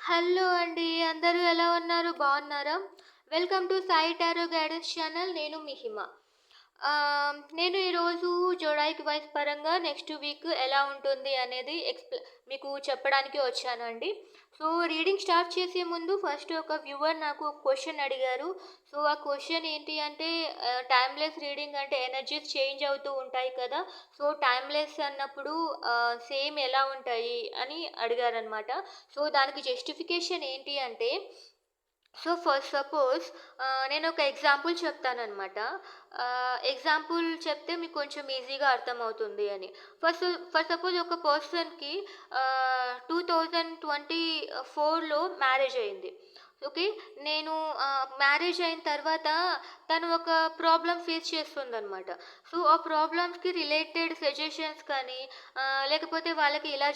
Hello అండి. అందరూ ఎలా ఉన్నారు? బాగున్నారా? Welcome to Sai tarot guidance channel. నేను మీ హిమ. నేను ఈరోజు జోడాయిక్ వైస్ పరంగా నెక్స్ట్ వీక్ ఎలా ఉంటుంది అనేది మీకు చెప్పడానికి వచ్చానండి. సో, రీడింగ్ స్టార్ట్ చేసే ముందు ఫస్ట్ ఒక వ్యూవర్ నాకు ఒక క్వెషన్ అడిగారు. సో, ఆ క్వెషన్ ఏంటి అంటే టైమ్‌లెస్ రీడింగ్ అంటే ఎనర్జీస్ చేంజ్ అవుతూ ఉంటాయి కదా! సో, టైమ్‌లెస్ అన్నప్పుడు సేమ్ ఎలా ఉంటాయి అని అడిగారనమాట. సో, దానికి జస్టిఫికేషన్ ఏంటి అంటే, సో ఫస్ట్ సపోజ్ నేను ఒక ఎగ్జాంపుల్ చెప్తాననమాట. ఎగ్జాంపుల్ చెప్తే మీకు కొంచెం ఈజీగా అర్థమవుతుంది అని. ఫర్ సపోజ్ ఒక పర్సన్‌కి 2024లో మ్యారేజ్ అయింది. ఓకే. నేను మ్యారేజ్ అయిన తర్వాత తను ఒక ప్రాబ్లమ్ ఫేస్ చేస్తుందనమాట. సో, ఆ ప్రాబ్లమ్స్‌కి రిలేటెడ్ సజెషన్స్ కానీ లేకపోతే వాళ్ళకి ఇలా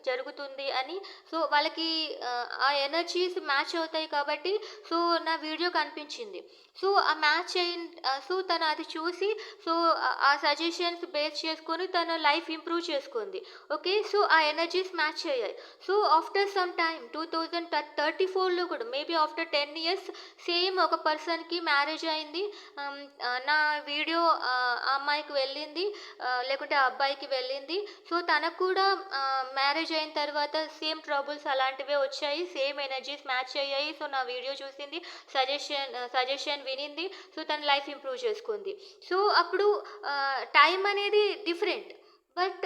జరుగుతుంది అని, సో, వాళ్ళకి ఆ ఎనర్జీస్ మ్యాచ్ అవుతాయి కాబట్టి, సో, నా వీడియో కనిపించింది. సో, ఆ మ్యాచ్ సో, తను అది చూసి, సో, ఆ సజెషన్స్ బేస్ చేసుకొని తన లైఫ్ ఇంప్రూవ్ చేసుకుంది. ఓకే. సో, ఆ ఎనర్జీస్ మ్యాచ్ అయ్యాయి. సో, ఆఫ్టర్ సమ్ టైమ్ 2034లో కూడా మేబీ ఆఫ్టర్ 10 ఇయర్స్ సేమ్ ఒక పర్సన్‌కి మ్యారేజ్ అయింది. నా వీడియో ఆ అమ్మాయికి వెళ్ళింది. లేకుంటే ఆ అబ్బాయికి వెళ్ళింది. సో, తనకు కూడా మ్యారేజ్ అయిన తర్వాత సేమ్ ట్రబుల్స్ అలాంటివే వచ్చాయి. సేమ్ ఎనర్జీస్ మ్యాచ్ అయ్యాయి. సో, నా వీడియో చూసింది. సజెషన్ వినింది. సో, తన లైఫ్ ఇంప్రూవ్ చేసుకుంది. సో, అప్పుడు టైం అనేది డిఫరెంట్. బట్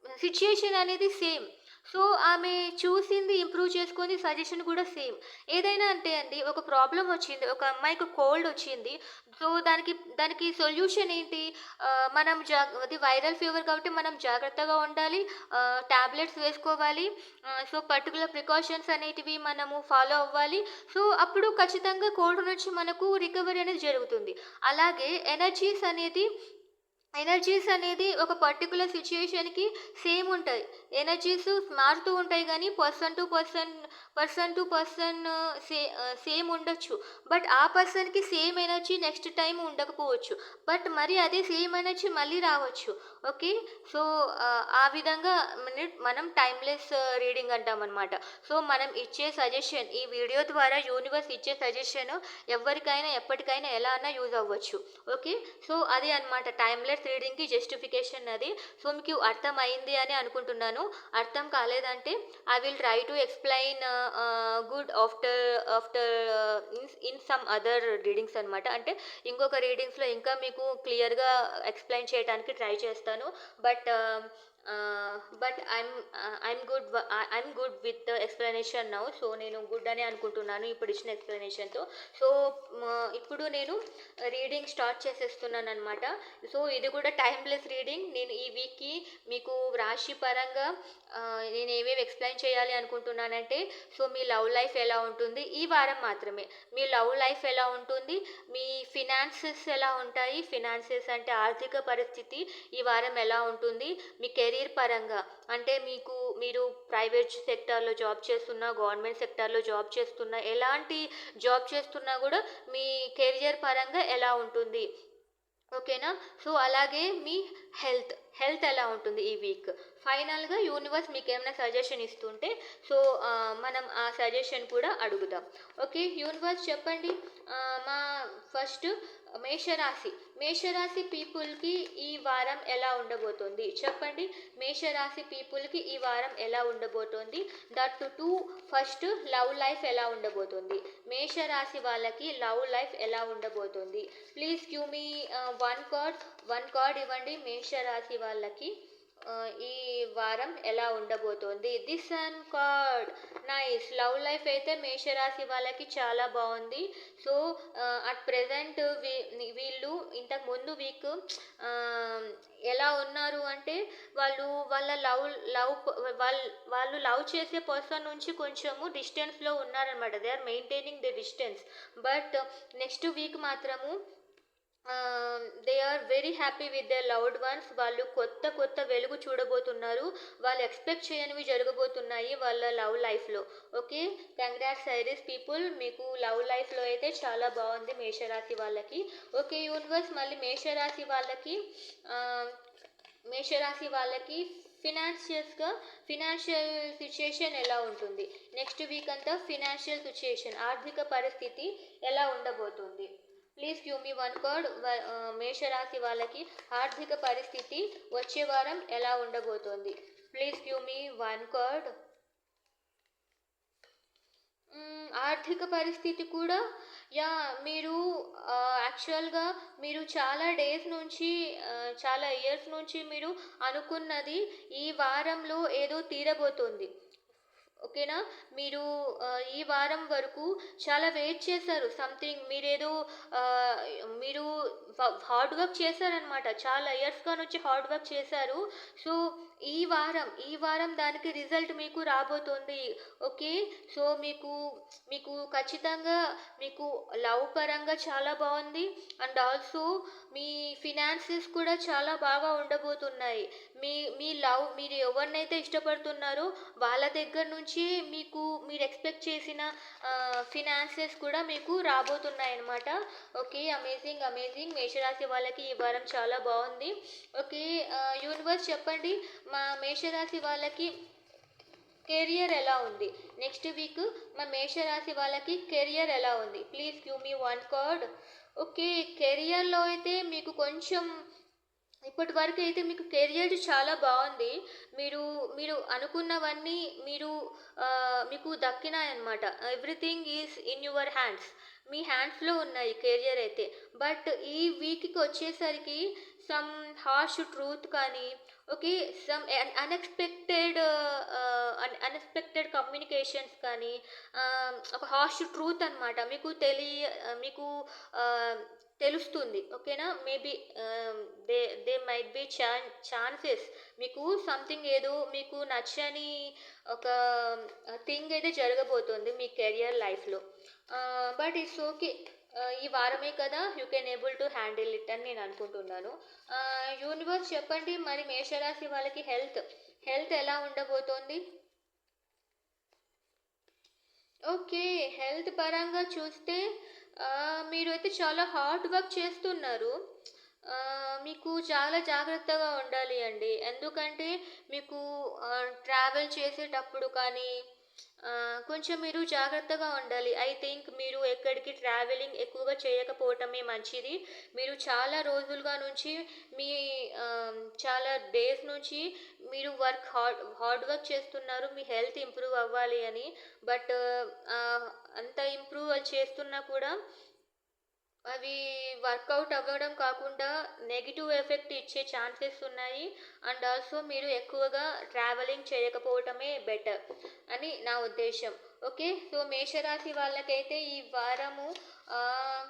సిట్యుయేషన్ అనేది సేమ్. సో, ఆమె చూసింది, ఇంప్రూవ్ చేసుకుంది, సజెషన్ కూడా సేమ్. ఏదైనా అంటే అండి, ఒక ప్రాబ్లమ్ వచ్చింది. ఒక అమ్మాయికి కోల్డ్ వచ్చింది. సో, దానికి సొల్యూషన్ ఏంటి? మనం అది వైరల్ ఫీవర్ కాబట్టి మనం జాగ్రత్తగా ఉండాలి. టాబ్లెట్స్ వేసుకోవాలి. సో, పర్టిక్యులర్ ప్రికాషన్స్ అనేటివి మనము ఫాలో అవ్వాలి. సో, అప్పుడు ఖచ్చితంగా కోల్డ్ నుంచి మనకు రికవరీ అనేది జరుగుతుంది. అలాగే ఎనర్జీస్ అనేది ఒక పర్టిక్యులర్ సిట్యుయేషన్‌కి సేమ్ ఉంటాయి. ఎనర్జీస్ మారుతూ ఉంటాయి గానీ పర్సన్ టు పర్సన్ సేమ్ ఉండొచ్చు. బట్ ఆ పర్సన్‌కి సేమ్ ఎనర్జీ నెక్స్ట్ టైమ్ ఉండకపోవచ్చు. బట్ మరి అదే సేమ్ ఎనర్జీ మళ్ళీ రావచ్చు. ఓకే. సో, ఆ విధంగా మనం టైమ్‌లెస్ రీడింగ్ అంటామనమాట. సో, మనం ఇచ్చే సజెషన్, ఈ వీడియో ద్వారా యూనివర్స్ ఇచ్చే సజెషన్ ఎవ్వరికైనా ఎప్పటికైనా ఎలా అన్నా యూజ్ అవ్వచ్చు. ఓకే. సో, అది అన్నమాట టైమ్‌లెస్ రీడింగ్‌కి జస్టిఫికేషన్ అది. సో, మీకు అర్థమైంది అని అనుకుంటున్నాను. అర్థం కాలేదంటే I will try to explain good after in some other readings అనమాట. అంటే ఇంకొక రీడింగ్స్‌లో ఇంకా మీకు క్లియర్‌గా ఎక్స్‌ప్లెయిన్ చేయడానికి ట్రై చేస్తాను. But I'm good with the explanation now. So, నేను గుడ్ అనే అనుకుంటున్నాను ఇప్పుడు ఇచ్చిన ఎక్స్‌ప్లనేషన్‌తో. సో, ఇప్పుడు నేను రీడింగ్ స్టార్ట్ చేసేస్తున్నాననమాట. సో, ఇది కూడా టైమ్‌లెస్ రీడింగ్. నేను ఈ వీక్‌కి మీకు రాశి పరంగా నేను ఏవేవి ఎక్స్‌ప్లెయిన్ చేయాలి అనుకుంటున్నానంటే, సో, మీ లవ్ లైఫ్ ఎలా ఉంటుంది ఈ వారం మాత్రమే. మీ లవ్ లైఫ్ ఎలా ఉంటుంది, మీ ఫినాన్సెస్ ఎలా ఉంటాయి, ఫినాన్సెస్ అంటే ఆర్థిక పరిస్థితి ఈ వారం ఎలా ఉంటుంది, మీ కెరీర్ పరంగా అంటే మీరు ప్రైవేట్ సెక్టార్‌లో జాబ్ చేస్తున్నా, గవర్నమెంట్ సెక్టార్‌లో జాబ్ చేస్తున్నా, ఎలాంటి జాబ్ చేస్తున్నా కూడా మీ కెరియర్ పరంగా ఎలా ఉంటుంది. ఓకేనా? సో, అలాగే మీ హెల్త్ ఎలా ఉంటుంది ఈ వీక్. ఫైనల్‌గా యూనివర్స్ మీకేమైనా సజెషన్ ఇస్తుంటే, సో, మనం ఆ సజెషన్ కూడా అడుగుదాం. ఓకే. యూనివర్స్ చెప్పండి. మా ఫస్ట్ మేషరాశి. మేషరాశి పీపుల్‌కి ఈ వారం ఎలా ఉండబోతోంది? చెప్పండి. మేషరాశి పీపుల్‌కి ఈ వారం ఎలా ఉండబోతోంది? That to first love life ఎలా ఉండబోతోంది? మేషరాశి వాళ్ళకి లవ్ లైఫ్ ఎలా ఉండబోతోంది? Please give me one card ఇవ్వండి మేషరాశి వాళ్ళకి ఈ వారం ఎలా ఉండబోతోంది. This one card nice. Love life అయితే మేషరాశి వాళ్ళకి చాలా బాగుంది. సో, అట్ ప్రెజెంట్ వీళ్ళు ఇంతకు ముందు వీక్ ఎలా ఉన్నారు అంటే, వాళ్ళ వాళ్ళు లవ్ చేసే పర్సన్ నుంచి కొంచెము డిస్టెన్స్లో ఉన్నారనమాట. They are maintaining the distance. But next week మాత్రము they are very happy with the loved ones. వాళ్ళు కొత్త వెలుగు చూడబోతున్నారు. వాళ్ళు ఎక్స్పెక్ట్ చేయనివి జరగబోతున్నాయి వాళ్ళ లవ్ లైఫ్లో. ఓకే. కంగ్రాట్స్ ఐరిస్ పీపుల్, మీకు లవ్ లైఫ్లో అయితే చాలా బాగుంది మేషరాశి వాళ్ళకి. ఓకే యూనివర్స్, మళ్ళీ మేషరాశి వాళ్ళకి ఫినాన్షియల్ సిచ్యుయేషన్ ఎలా ఉంటుంది, నెక్స్ట్ వీక్ అంతా ఫినాన్షియల్ సిచ్యుయేషన్ ఆర్థిక పరిస్థితి ఎలా ఉండబోతుంది. Please give me one card. మేషరాశి వాళ్ళకి ఆర్థిక పరిస్థితి వచ్చే వారం ఎలా ఉండబోతోంది. Please give me one card. ఆర్థిక పరిస్థితి కూడా యా మీరు యాక్చువల్గా మీరు చాలా డేస్ నుంచి చాలా ఇయర్స్ నుంచి మీరు అనుకున్నది ఈ వారంలో ఏదో తీరబోతోంది. ఓకేనా, మీరు ఈ వారం వరకు చాలా వెయిట్ చేశారు. సంథింగ్ మీరేదో మీరు హార్డ్ వర్క్ చేశారనమాట. చాలా ఇయర్స్గా నుంచి హార్డ్ వర్క్ చేశారు. సో ఈ వారం దానికి రిజల్ట్ మీకు రాబోతోంది. ఓకే, సో మీకు ఖచ్చితంగా మీకు లవ్ పరంగా చాలా బాగుంది. అండ్ ఆల్సో మీ ఫినాన్సెస్ కూడా చాలా బాగా ఉండబోతున్నాయి. మీరు ఎవరినైతే ఇష్టపడుతున్నారో వాళ్ళ దగ్గర నుంచి మీరు ఎక్స్పెక్ట్ చేసిన ఫినాన్సెస్ కూడా మీకు రాబోతున్నాయి అన్నమాట. Okay, amazing amazing. మేషరాశి వాళ్ళకి ఈ వారం చాలా బాగుంది. ఓకే, యూనివర్స్ చెప్పండి మా మేషరాశి వాళ్ళకి కెరియర్ ఎలా ఉంది. నెక్స్ట్ వీక్ మా మేషరాశి వాళ్ళకి కెరియర్ ఎలా ఉంది. Please give me one card. Okay, కెరియర్లో అయితే మీకు కొంచెం ఇప్పటి వరకు అయితే మీకు కెరియర్ చాలా బాగుంది. మీరు అనుకున్నవన్నీ మీకు దక్కినాయన్నమాట. Everything is in your hands. మీ హ్యాండ్స్లో ఉన్నాయి కెరియర్ అయితే. బట్ ఈ వీక్కి వచ్చేసరికి సమ్ హార్ష్ ట్రూత్ కానీ, ఓకే, సమ్ అన్ఎక్స్పెక్టెడ్ కమ్యూనికేషన్స్ కానీ, ఒక హార్ష్ ట్రూత్ అనమాట మీకు తెలుస్తుంది. ఓకేనా, maybe they might be chances మీకు సంథింగ్ ఏదో మీకు నచ్చని ఒక థింగ్ అయితే జరగబోతుంది మీ కెరియర్ లైఫ్లో. బట్ ఇట్స్ ఓకే, ఈ వారమే కదా, you can able to handle it అని నేను అనుకుంటున్నాను. యూనివర్స్ చెప్పండి మరి మేషరాశి వాళ్ళకి హెల్త్ ఎలా ఉండబోతోంది. ఓకే, హెల్త్ పరంగా చూస్తే మీరు అయితే చాలా హార్డ్ వర్క్ చేస్తున్నారు. మీకు చాలా జాగ్రత్తగా ఉండాలి అండి. ఎందుకంటే మీకు ట్రావెల్ చేసేటప్పుడు కానీ కొంచెం మీరు జాగ్రత్తగా ఉండాలి. ఐ థింక్ మీరు ఎక్కడికి ట్రావెలింగ్ ఎక్కువగా చేయకపోవటమే మంచిది. మీరు చాలా రోజులుగా నుంచి మీ చాలా డేస్ నుంచి మీరు హార్డ్ వర్క్ చేస్తున్నారు మీ హెల్త్ ఇంప్రూవ్ అవ్వాలి అని. బట్ అంత ఇంప్రూవ్ చేస్తున్నా కూడా అవి వర్కౌట్ అవ్వడం కాకుండా నెగిటివ్ ఎఫెక్ట్ ఇచ్చే ఛాన్సెస్ ఉన్నాయి. అండ్ ఆల్సో మీరు ఎక్కువగా ట్రావెలింగ్ చేయకపోవటమే బెటర్ అని నా ఉద్దేశం. ఓకే, సో మేషరాశి వాళ్ళకైతే ఈ వారము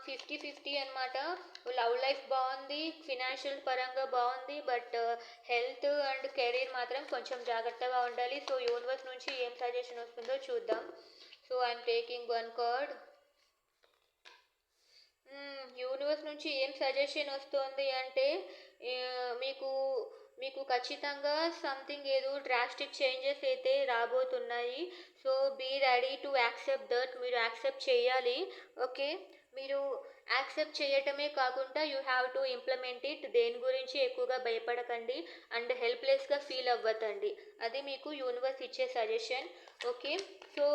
50-50 అనమాట. లవ్ లైఫ్ బాగుంది, ఫినాన్షియల్ పరంగా బాగుంది, బట్ హెల్త్ అండ్ కెరీర్ మాత్రం కొంచెం జాగ్రత్తగా ఉండాలి. సో యూనివర్స్ నుంచి ఏం సజెషన్ వస్తుందో చూద్దాం. So I'm taking one card. Universe నుంచి ఏం సజెషన్ వస్తుంది అంటే మీకు మీకు ఖచ్చితంగా సంథింగ్ ఏదో డ్రాస్టిక్ చేంజెస్ అయితే రాబోతున్నాయి. So be ready to accept that. మీరు యాక్సెప్ట్ చేయాలి. ఓకే, మీరు యాక్సెప్ట్ చేయటమే కాకుండా you have to implement it. దేని గురించి ఎక్కువగా భయపడకండి అండ్ హెల్ప్లెస్గా ఫీల్ అవ్వద్దండి. అది మీకు యూనివర్స్ ఇచ్చే సజెషన్. ఓకే, సో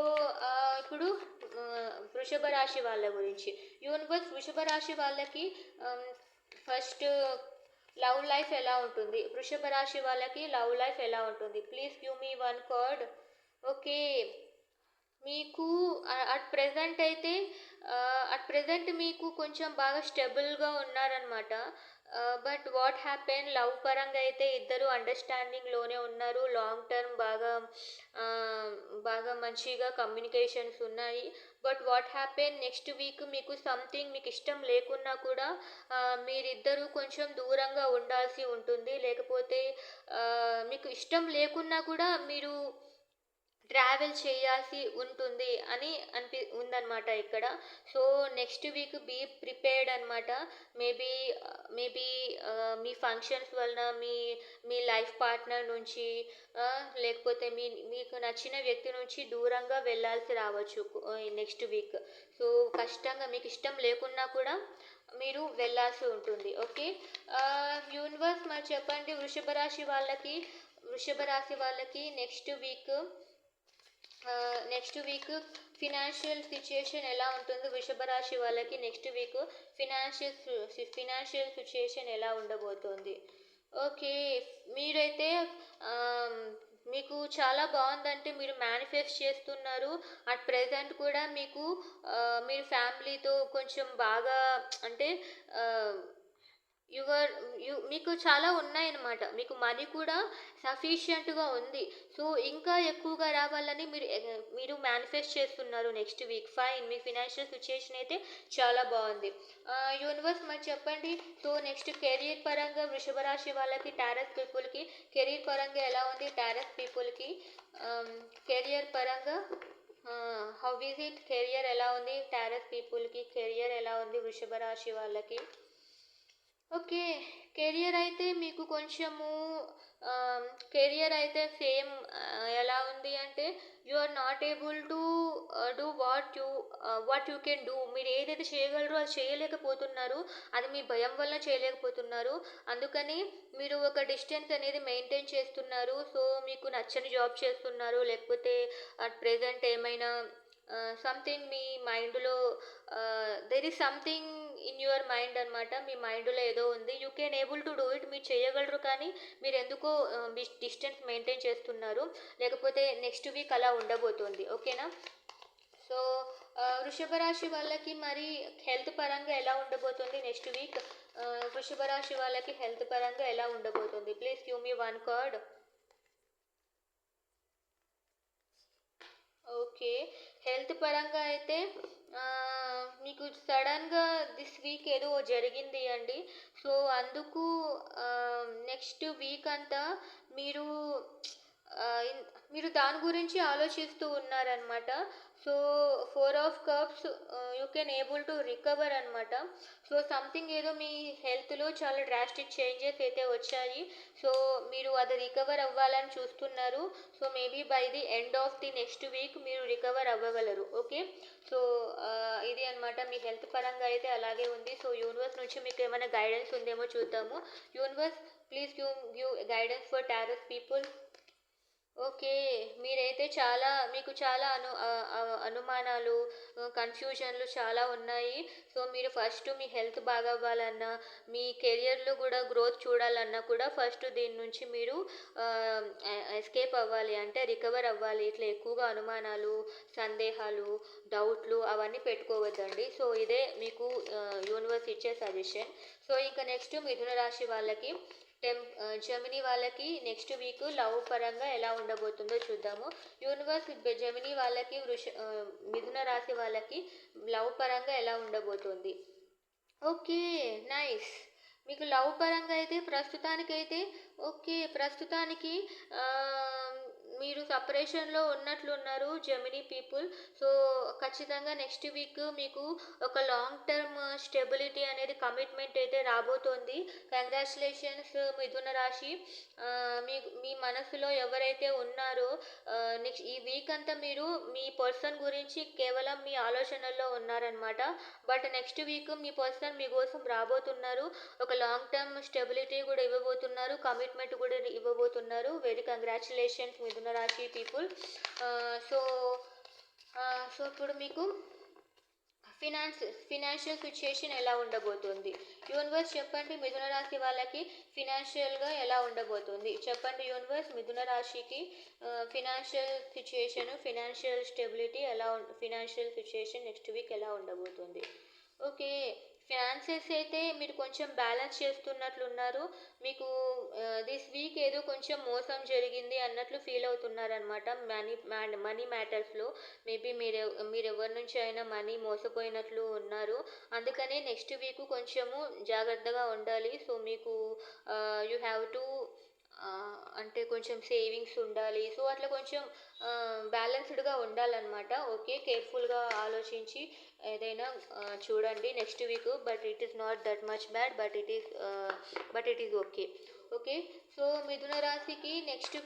ఇప్పుడు వృషభ రాశి వాళ్ళ గురించి యూనివర్స్ వృషభ రాశి వాళ్ళకి ఫస్ట్ లవ్ లైఫ్ ఎలా ఉంటుంది. వృషభ రాశి వాళ్ళకి లవ్ లైఫ్ ఎలా ఉంటుంది. Please give me one card. Okay, మీకు అట్ ప్రెజెంట్ మీకు కొంచెం బాగా స్టెబుల్గా ఉన్నారనమాట. బట్ వాట్ హ్యాపెన్, లవ్ పరంగా అయితే ఇద్దరు అండర్స్టాండింగ్లోనే ఉన్నారు. లాంగ్ టర్మ్ బాగా మంచిగా కమ్యూనికేషన్స్ ఉన్నాయి. But what happen next week మీకు సంథింగ్ మీకు ఇష్టం లేకున్నా కూడా మీరిద్దరూ కొంచెం దూరంగా ఉండాల్సి ఉంటుంది. లేకపోతే మీకు ఇష్టం లేకున్నా కూడా మీరు ట్రావెల్ చేయాల్సి ఉంటుంది అని ఉందన్నమాట ఇక్కడ. So next week be prepared అనమాట. మేబీ మీ ఫంక్షన్స్ వలన మీ లైఫ్ పార్ట్నర్ నుంచి లేకపోతే మీకు నచ్చిన వ్యక్తి నుంచి దూరంగా వెళ్ళాల్సి రావచ్చు నెక్స్ట్ వీక్. సో కష్టంగా మీకు ఇష్టం లేకున్నా కూడా మీరు వెళ్ళాల్సి ఉంటుంది. ఓకే, యూనివర్స్ మరి చెప్పండి వృషభ రాశి వాళ్ళకి నెక్స్ట్ వీక్ ఫినాన్షియల్ సిచ్యుయేషన్ ఎలా ఉంటుంది? వృషభ రాశి వాళ్ళకి నెక్స్ట్ వీక్ ఫినాన్షియల్ సిచ్యుయేషన్ ఎలా ఉండబోతోంది? ఓకే, మీరైతే మీకు చాలా బాగుందంటే మీరు మేనిఫెస్ట్ చేస్తున్నారు. అట్ ప్రెజెంట్ కూడా మీరు ఫ్యామిలీతో కొంచెం బాగా అంటే మీకు చాలా ఉన్నాయన్నమాట. మీకు మనీ కూడా సఫిషియెంట్గా ఉంది. సో ఇంకా ఎక్కువగా రావాలని మీరు మేనిఫెస్ట్ చేస్తున్నారు నెక్స్ట్ వీక్. ఫైన్, మీ ఫినాన్షియల్ సిచ్యుయేషన్ అయితే చాలా బాగుంది. యూనివర్స్ మరి చెప్పండి. సో నెక్స్ట్ కెరీర్ పరంగా వృషభ రాశి వాళ్ళకి, టారస్ పీపుల్కి కెరీర్ పరంగా ఎలా ఉంది? టారస్ పీపుల్కి కెరియర్ పరంగా హౌ ఈజ్ ఇట్? కెరియర్ ఎలా ఉంది? టారస్ పీపుల్కి కెరియర్ ఎలా ఉంది? వృషభ రాశి వాళ్ళకి ఓకే. కెరియర్ అయితే మీకు కొంచెము కెరియర్ అయితే సేమ్ ఎలా ఉంది అంటే you are not able to do what you can do. మీరు ఏదైతే చేయగలరో అది చేయలేకపోతున్నారు. అది మీ భయం వల్ల చేయలేకపోతున్నారు. అందుకని మీరు ఒక డిస్టెన్స్ అనేది మెయింటైన్ చేస్తున్నారు. సో మీకు నచ్చని జాబ్ చేస్తున్నారు, లేకపోతే అట్ ప్రెజెంట్ ఏమైనా సంథింగ్ మీ మైండ్లో there is something in your mind అనమాట. మీ మైండ్లో ఏదో ఉంది. You can able to do it. మీరు చేయగలరు, కానీ మీరు ఎందుకో డిస్టెన్స్ మెయింటైన్ చేస్తున్నారు. లేకపోతే నెక్స్ట్ వీక్ అలా ఉండబోతోంది. ఓకేనా? సో వృషభ రాశి వాళ్ళకి మరి హెల్త్ పరంగా ఎలా ఉండబోతుంది నెక్స్ట్ వీక్? వృషభ రాశి వాళ్ళకి హెల్త్ పరంగా ఎలా ఉండబోతుంది? Please give me one card. Okay, health పరంగా అయితే మీకు సడన్గా దిస్ వీక్ ఏదో జరిగింది అండి. సో అందుకు నెక్స్ట్ వీక్ అంతా మీరు మీరు దాని గురించి ఆలోచిస్తూ ఉన్నారనమాట. So 4 of Cups you can able to recover అనమాట. సో సంథింగ్ ఏదో మీ హెల్త్లో చాలా డ్రాస్టిక్ చేంజెస్ అయితే వచ్చాయి. సో మీరు అది రికవర్ అవ్వాలని చూస్తున్నారు. So maybe by the end of the next week మీరు రికవర్ అవ్వగలరు. ఓకే, సో ఇది అనమాట. మీ హెల్త్ పరంగా అయితే అలాగే ఉంది. సో యూనివర్స్ నుంచి మీకు ఏమైనా గైడెన్స్ ఉందేమో చూద్దాము. Universe please give guidance for taurus people. Okay, మీరైతే మీకు చాలా అనుమానాలు, కన్ఫ్యూజన్లు చాలా ఉన్నాయి. సో మీరు ఫస్ట్ మీ హెల్త్ బాగా అవ్వాలన్నా, మీ కెరియర్లో కూడా గ్రోత్ చూడాలన్నా కూడా ఫస్ట్ దీని నుంచి మీరు ఎస్కేప్ అవ్వాలి, అంటే రికవర్ అవ్వాలి. ఇట్లా ఎక్కువగా అనుమానాలు, సందేహాలు, డౌట్లు అవన్నీ పెట్టుకోవద్దండి. సో ఇదే మీకు యూనివర్స్ ఇచ్చే సజెషన్. సో ఇంకా నెక్స్ట్ మిథున రాశి వాళ్ళకి జెమిని వాళ్ళకి నెక్స్ట్ వీక్ లవ్ పరంగా ఎలా ఉండబోతుందో చూద్దాము. యూనివర్స్ జెమిని వాళ్ళకి మిథున రాశి వాళ్ళకి లవ్ పరంగా ఎలా ఉండబోతుంది? Okay, nice. మీకు లవ్ పరంగా అయితే ప్రస్తుతానికైతే ఓకే, ప్రస్తుతానికి మీరు సపరేషన్లో ఉన్నట్లున్నారు జెమిని పీపుల్. సో ఖచ్చితంగా నెక్స్ట్ వీక్ మీకు ఒక లాంగ్ టర్మ్ స్టెబిలిటీ అనేది, కమిట్మెంట్ అయితే రాబోతోంది. కంగ్రాచులేషన్స్ మిథున రాశి. మీ మనసులో ఎవరైతే ఉన్నారో నెక్స్ట్ ఈ వీక్ అంతా మీరు మీ పర్సన్ గురించి కేవలం మీ ఆలోచనల్లో ఉన్నారనమాట. But next week me person మీకోసం రాబోతున్నారు. ఒక లాంగ్ టర్మ్ స్టెబిలిటీ కూడా ఇవ్వబోతున్నారు, కమిట్మెంట్ కూడా ఇవ్వబోతున్నారు. వెరీ కంగ్రాచులేషన్స్ మిథున రాశి పీపుల్. సో ఇప్పుడు మీకు ఫినాన్షియల్ సిచ్యుయేషన్ ఎలా ఉండబోతుంది? యూనివర్స్ చెప్పండి, మిథున రాశి వాళ్ళకి ఫినాన్షియల్గా ఎలా ఉండబోతుంది? చెప్పండి యూనివర్స్, మిథున రాశికి financial situation, financial stability financial situation next week ఎలా ఉండబోతుంది? ఓకే, ఫినాన్సెస్ అయితే మీరు కొంచెం బ్యాలెన్స్ చేస్తున్నట్లున్నారు. మీకు దిస్ వీక్ ఏదో కొంచెం మోసం జరిగింది అన్నట్లు ఫీల్ అవుతున్నారనమాట. మనీ మ్యాటర్స్లో మేబీ మీరు ఎవరి నుంచి అయినా మనీ మోసపోయినట్లు ఉన్నారు. అందుకనే నెక్స్ట్ వీక్ కొంచెము జాగ్రత్తగా ఉండాలి. సో మీకు యూ హ్యావ్ టు అంటే కొంచెం సేవింగ్స్ ఉండాలి. సో అట్లా కొంచెం బ్యాలెన్స్డ్గా ఉండాలన్నమాట. ఓకే, కేర్ఫుల్గా ఆలోచించి ఏదైనా చూడండి next week. But it is not that much bad, but it is okay. Okay, so మిథున రాశికి నెక్స్ట్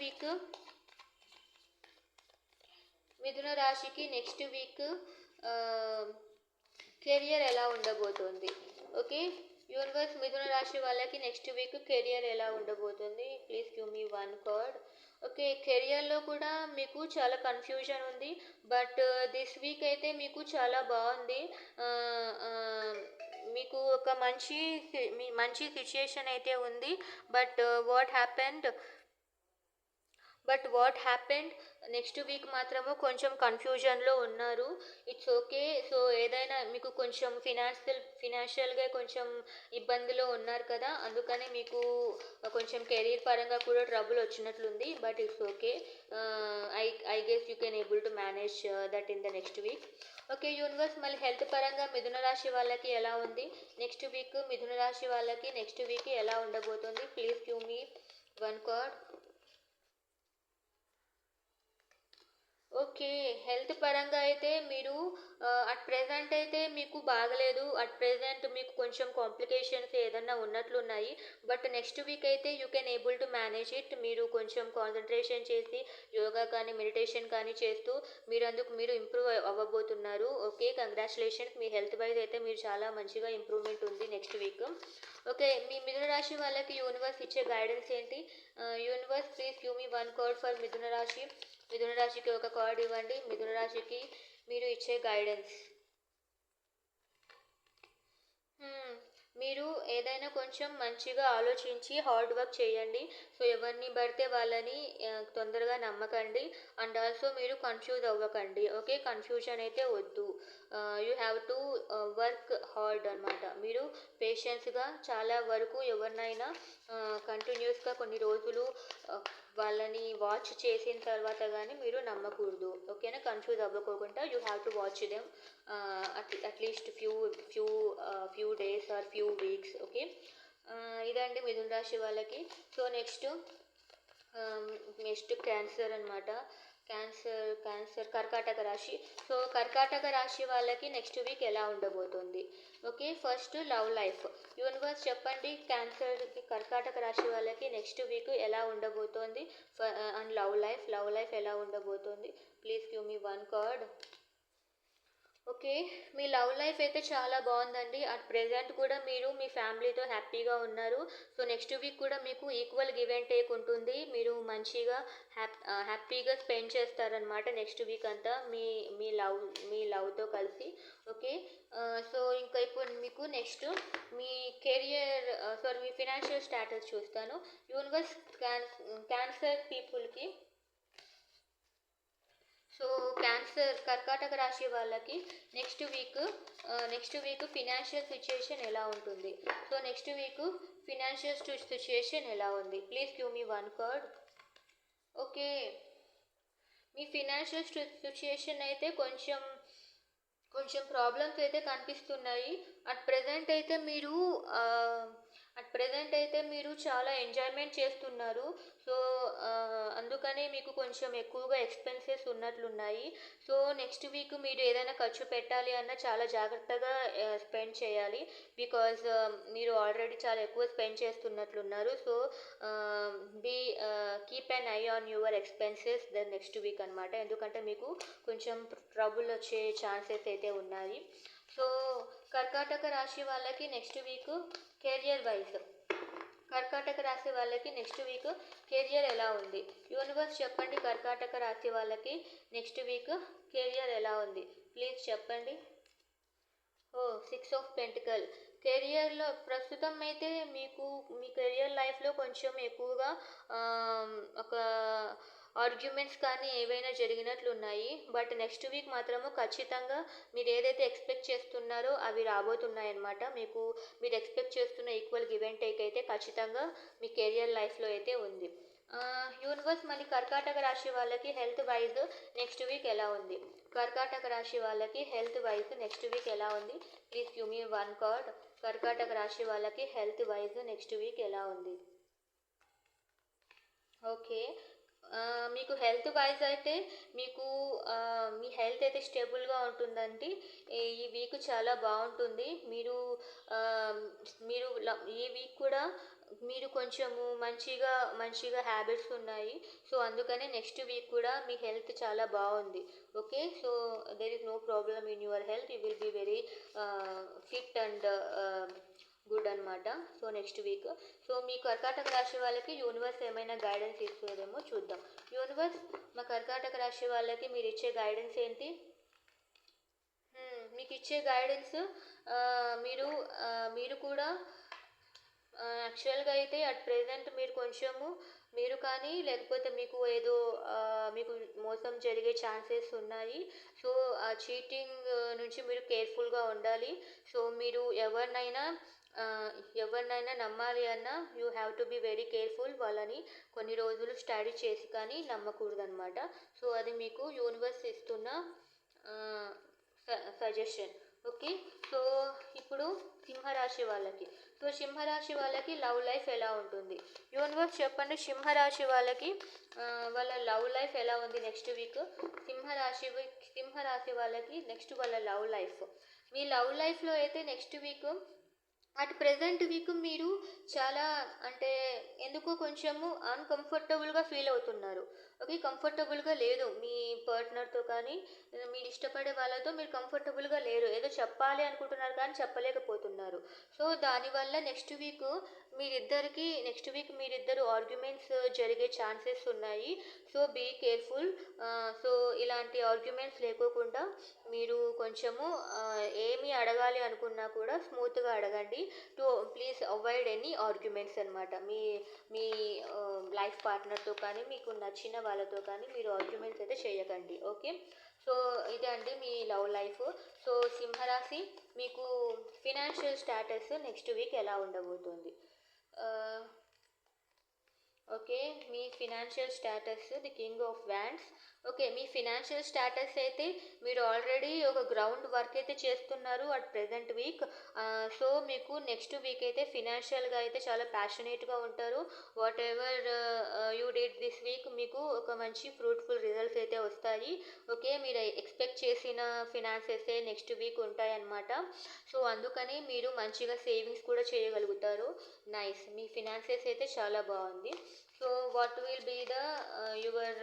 వీక్ కెరియర్ ఎలా ఉండబోతోంది? ఓకే, యూనివర్స్ మిథున రాశి వాళ్ళకి నెక్స్ట్ వీక్ కెరియర్ ఎలా ఉండబోతుంది? Please give me one card. Okay, కెరియర్లో కూడా మీకు చాలా కన్ఫ్యూజన్ ఉంది. బట్ దిస్ వీక్ అయితే మీకు చాలా బాగుంది. ఆ, ఆ, మీకు ఒక మంచి సిచ్యుయేషన్ అయితే ఉంది. But what happened next week మాత్రము కొంచెం కన్ఫ్యూజన్లో ఉన్నారు. It's okay. సో ఏదైనా మీకు కొంచెం ఫినాన్షియల్గా కొంచెం ఇబ్బందిలో ఉన్నారు కదా, అందుకనే మీకు కొంచెం కెరీర్ పరంగా కూడా ట్రబుల్ వచ్చినట్లుంది. But it's okay. I I guess you can able to manage that in the next week. Okay universe, మళ్ళీ హెల్త్ పరంగా మిథున రాశి వాళ్ళకి ఎలా ఉంది నెక్స్ట్ వీక్? మిథున రాశి వాళ్ళకి నెక్స్ట్ వీక్ ఎలా ఉండబోతుంది? Please give me one card. Okay, health పరంగా అయితే మీరు అట్ ప్రెజెంట్ అయితే మీకు బాగలేదు. అట్ ప్రెజెంట్ మీకు కొంచెం కాంప్లికేషన్స్ ఏదన్నా ఉన్నట్లున్నాయి. బట్ నెక్స్ట్ వీక్ అయితే you can able to manage it. మీరు కొంచెం కాన్సన్ట్రేషన్ చేసి యోగా కానీ మెడిటేషన్ కానీ చేస్తూ మీరు ఇంప్రూవ్ అవ్వబోతున్నారు. Okay, congratulations. మీ హెల్త్ వైజ్ అయితే మీరు చాలా మంచిగా ఇంప్రూవ్మెంట్ ఉంది నెక్స్ట్ వీక్. ఓకే, మీ మిథున రాశి వాళ్ళకి యూనివర్స్ ఇచ్చే గైడెన్స్ ఏంటి? Universe please give me one card for మిథున రాశి. మిథున రాశికి ఒక కార్డ్ ఇవ్వండి. మిథున రాశికి మీరు ఇచ్చే గైడెన్స్. మీరు ఏదైనా కొంచెం మంచిగా ఆలోచించి హార్డ్ వర్క్ చేయండి. సో ఎవరిని పడితే వాళ్ళని తొందరగా నమ్మకండి. అండ్ ఆల్సో మీరు కన్ఫ్యూజ్ అవ్వకండి. ఓకే, కన్ఫ్యూజన్ అయితే వద్దు. You have to work hard అనమాట. మీరు పేషెన్స్గా చాలా వరకు ఎవరినైనా కంటిన్యూస్గా కొన్ని రోజులు వాళ్ళని వాచ్ చేసిన తర్వాత కానీ మీరు నమ్మకూడదు. ఓకేనా, కన్ఫ్యూజ్ అవ్వకోకుండా you have to watch them at least few days or few weeks. Okay, ఇదండి మిథున రాశి వాళ్ళకి. సో నెక్స్ట్ క్యాన్సర్ అనమాట. క్యాన్సర్ కర్కాటక రాశి. సో కర్కాటక రాశి వాళ్ళకి నెక్స్ట్ వీక్ ఎలా ఉండబోతుంది? Okay, first love life. Universe చెప్పండి, కర్కాటక రాశి వాళ్ళకి నెక్స్ట్ వీక్ ఎలా ఉండబోతోంది? అండ్ లవ్ లైఫ్ ఎలా ఉండబోతోంది? Please give me one card. Okay, me love life అయితే చాలా బాగుందండి. అట్ ప్రెజెంట్ కూడా మీరు మీ ఫ్యామిలీతో హ్యాపీగా ఉన్నారు. సో నెక్స్ట్ వీక్ కూడా మీకు ఈక్వల్ గివ్ అండ్ టేక్ ఉంటుంది. మీరు మంచిగా హ్యాపీగా స్పెండ్ చేస్తారనమాట నెక్స్ట్ వీక్ అంతా మీ లవ్తో కలిసి. ఓకే, సో ఇంకా ఇప్పుడు మీకు నెక్స్ట్ మీ మీ ఫినాన్షియల్ స్టాటస్ చూస్తాను. యూనివర్స్ క్యాన్సర్ పీపుల్కి. సో కర్కాటక రాశి వాళ్ళకి నెక్స్ట్ వీక్ ఫినాన్షియల్ సిచ్యుయేషన్ ఎలా ఉంటుంది? So next week financial situation ఎలా ఉంది? Please give me one card. Okay, me financial situation అయితే కొంచెం ప్రాబ్లమ్స్ అయితే కనిపిస్తున్నాయి. అట్ ప్రెజెంట్ అయితే మీరు చాలా ఎంజాయ్మెంట్ చేస్తున్నారు. సో అందుకనే మీకు కొంచెం ఎక్కువగా ఎక్స్పెన్సెస్ ఉన్నట్లున్నాయి. సో నెక్స్ట్ వీక్ మీరు ఏదైనా ఖర్చు పెట్టాలి అన్న చాలా జాగ్రత్తగా స్పెండ్ చేయాలి. బికాజ్ మీరు ఆల్రెడీ చాలా ఎక్కువ స్పెండ్ చేస్తున్నట్లున్నారు. So be keep an eye on your expenses the next week అనమాట. ఎందుకంటే మీకు కొంచెం ట్రబుల్ వచ్చే ఛాన్సెస్ అయితే ఉన్నాయి. సో కర్కాటక రాశి వాళ్ళకి నెక్స్ట్ వీక్ కెరియర్ వైజ్ కర్కాటక రాశి వాళ్ళకి నెక్స్ట్ వీక్ కెరియర్ ఎలా ఉంది? యూనివర్స్ చెప్పండి, కర్కాటక రాశి వాళ్ళకి నెక్స్ట్ వీక్ కెరియర్ ఎలా ఉంది? ప్లీజ్ చెప్పండి. Six of pentacle. కెరియర్లో ప్రస్తుతం అయితే మీకు మీ కెరియర్ లైఫ్లో కొంచెం ఎక్కువగా ఒక ఆర్గ్యుమెంట్స్ కానీ ఏవైనా జరిగినట్లున్నాయి. బట్ నెక్స్ట్ వీక్ మాత్రము ఖచ్చితంగా మీరు ఏదైతే ఎక్స్పెక్ట్ చేస్తున్నారో అవి రాబోతున్నాయి అన్నమాట. మీరు ఎక్స్పెక్ట్ చేస్తున్న ఈక్వల్ గివ్ అండ్ టేక్ అయితే ఖచ్చితంగా మీ కెరియర్ లైఫ్లో అయితే ఉంది. యూనివర్స్ మళ్ళీ కర్కాటక రాశి వాళ్ళకి హెల్త్ వైజ్ నెక్స్ట్ వీక్ ఎలా ఉంది? కర్కాటక రాశి వాళ్ళకి హెల్త్ వైజ్ నెక్స్ట్ వీక్ ఎలా ఉంది? Please give me one card. కర్కాటక రాశి వాళ్ళకి హెల్త్ వైజ్ నెక్స్ట్ వీక్ ఎలా ఉంది? ఓకే, మీకు హెల్త్ వైజ్ అయితే మీకు మీ హెల్త్ అయితే స్టేబుల్గా ఉంటుందండి. ఈ వీక్ చాలా బాగుంటుంది. ఈ వీక్ కూడా మీరు కొంచెము మంచిగా హ్యాబిట్స్ ఉన్నాయి. సో అందుకనే నెక్స్ట్ వీక్ కూడా మీ హెల్త్ చాలా బాగుంది. Okay, so there is no problem in your health. You will be very fit and good అనమాట. సో నెక్స్ట్ వీక్ సో మీ కర్కాటక రాశి వాళ్ళకి యూనివర్స్ ఏమైనా గైడెన్స్ ఇస్తుందేమో చూద్దాం. యూనివర్స్ మా కర్కాటక రాశి వాళ్ళకి మీరు ఇచ్చే గైడెన్స్ ఏంటి? మీకు ఇచ్చే గైడెన్స్ మీరు మీరు కూడా యాక్చువల్గా అయితే అట్ ప్రెజెంట్ మీరు కొంచెము మీరు కానీ లేకపోతే మీకు ఏదో మీకు మోసం జరిగే ఛాన్సెస్ ఉన్నాయి. సో ఆ చీటింగ్ నుంచి మీరు కేర్ఫుల్గా ఉండాలి. సో మీరు ఎవరినైనా నమ్మాలి అన్నా you have to be very careful. వాళ్ళని కొన్ని రోజులు స్టడీ చేసి కానీ నమ్మకూడదు అనమాట. సో అది మీకు యూనివర్స్ ఇస్తున్న సజెషన్. ఓకే. సో ఇప్పుడు సింహరాశి వాళ్ళకి సింహరాశి వాళ్ళకి లవ్ లైఫ్ ఎలా ఉంటుంది? యూనివర్స్ చెప్పండి. సింహరాశి వాళ్ళకి వాళ్ళ లవ్ లైఫ్ ఎలా ఉంది నెక్స్ట్ వీక్? సింహరాశి వాళ్ళకి నెక్స్ట్ వాళ్ళ లవ్ లైఫ్. మీ లవ్ లైఫ్లో అయితే next week at present week మీరు చాలా అంటే ఎందుకో కొంచెము అన్కంఫర్టబుల్గా ఫీల్ అవుతున్నారు. ఓకే. కంఫర్టబుల్గా లేదు మీ పార్ట్నర్తో కానీ మీరు ఇష్టపడే వాళ్ళతో మీరు కంఫర్టబుల్గా లేరు. ఏదో చెప్పాలి అనుకుంటున్నారు కానీ చెప్పలేకపోతున్నారు. సో దానివల్ల నెక్స్ట్ వీక్ మీరిద్దరు ఆర్గ్యుమెంట్స్ జరిగే ఛాన్సెస్ ఉన్నాయి. So be careful. సో ఇలాంటి ఆర్గ్యుమెంట్స్ లేకోకుండా మీరు కొంచెము ఏమి అడగాలి అనుకున్నా కూడా స్మూత్గా అడగండి. To please avoid any arguments అనమాట. మీ లైఫ్ పార్ట్నర్తో కానీ మీకు నచ్చిన వాళ్ళతో కానీ మీరు ఆర్గ్యుమెంట్స్ అయితే చేయకండి. ఓకే. సో ఇదే అండి మీ లవ్ లైఫ్. సో సింహరాశి మీకు ఫినాన్షియల్ స్టేటస్ నెక్స్ట్ వీక్ ఎలా ఉండబోతుంది? Okay. Me financial status the king of wands. Okay. Me financial status అయితే మీరు ఆల్రెడీ ఒక గ్రౌండ్ వర్క్ అయితే చేస్తున్నారు అట్ ప్రెజెంట్ వీక్. సో మీకు నెక్స్ట్ వీక్ అయితే ఫినాన్షియల్గా అయితే చాలా ప్యాషనేట్గా ఉంటారు. What ever you did this week మీకు ఒక మంచి ఫ్రూట్ఫుల్ రిజల్ట్స్ అయితే వస్తాయి. ఓకే. మీరు ఎక్స్పెక్ట్ చేసిన ఫినాన్సెస్ నెక్స్ట్ వీక్ ఉంటాయన్నమాట. సో అందుకని మీరు మంచిగా సేవింగ్స్ కూడా చేయగలుగుతారు. నైస్. మీ ఫినాన్సెస్ అయితే చాలా బాగుంది. So what will be the your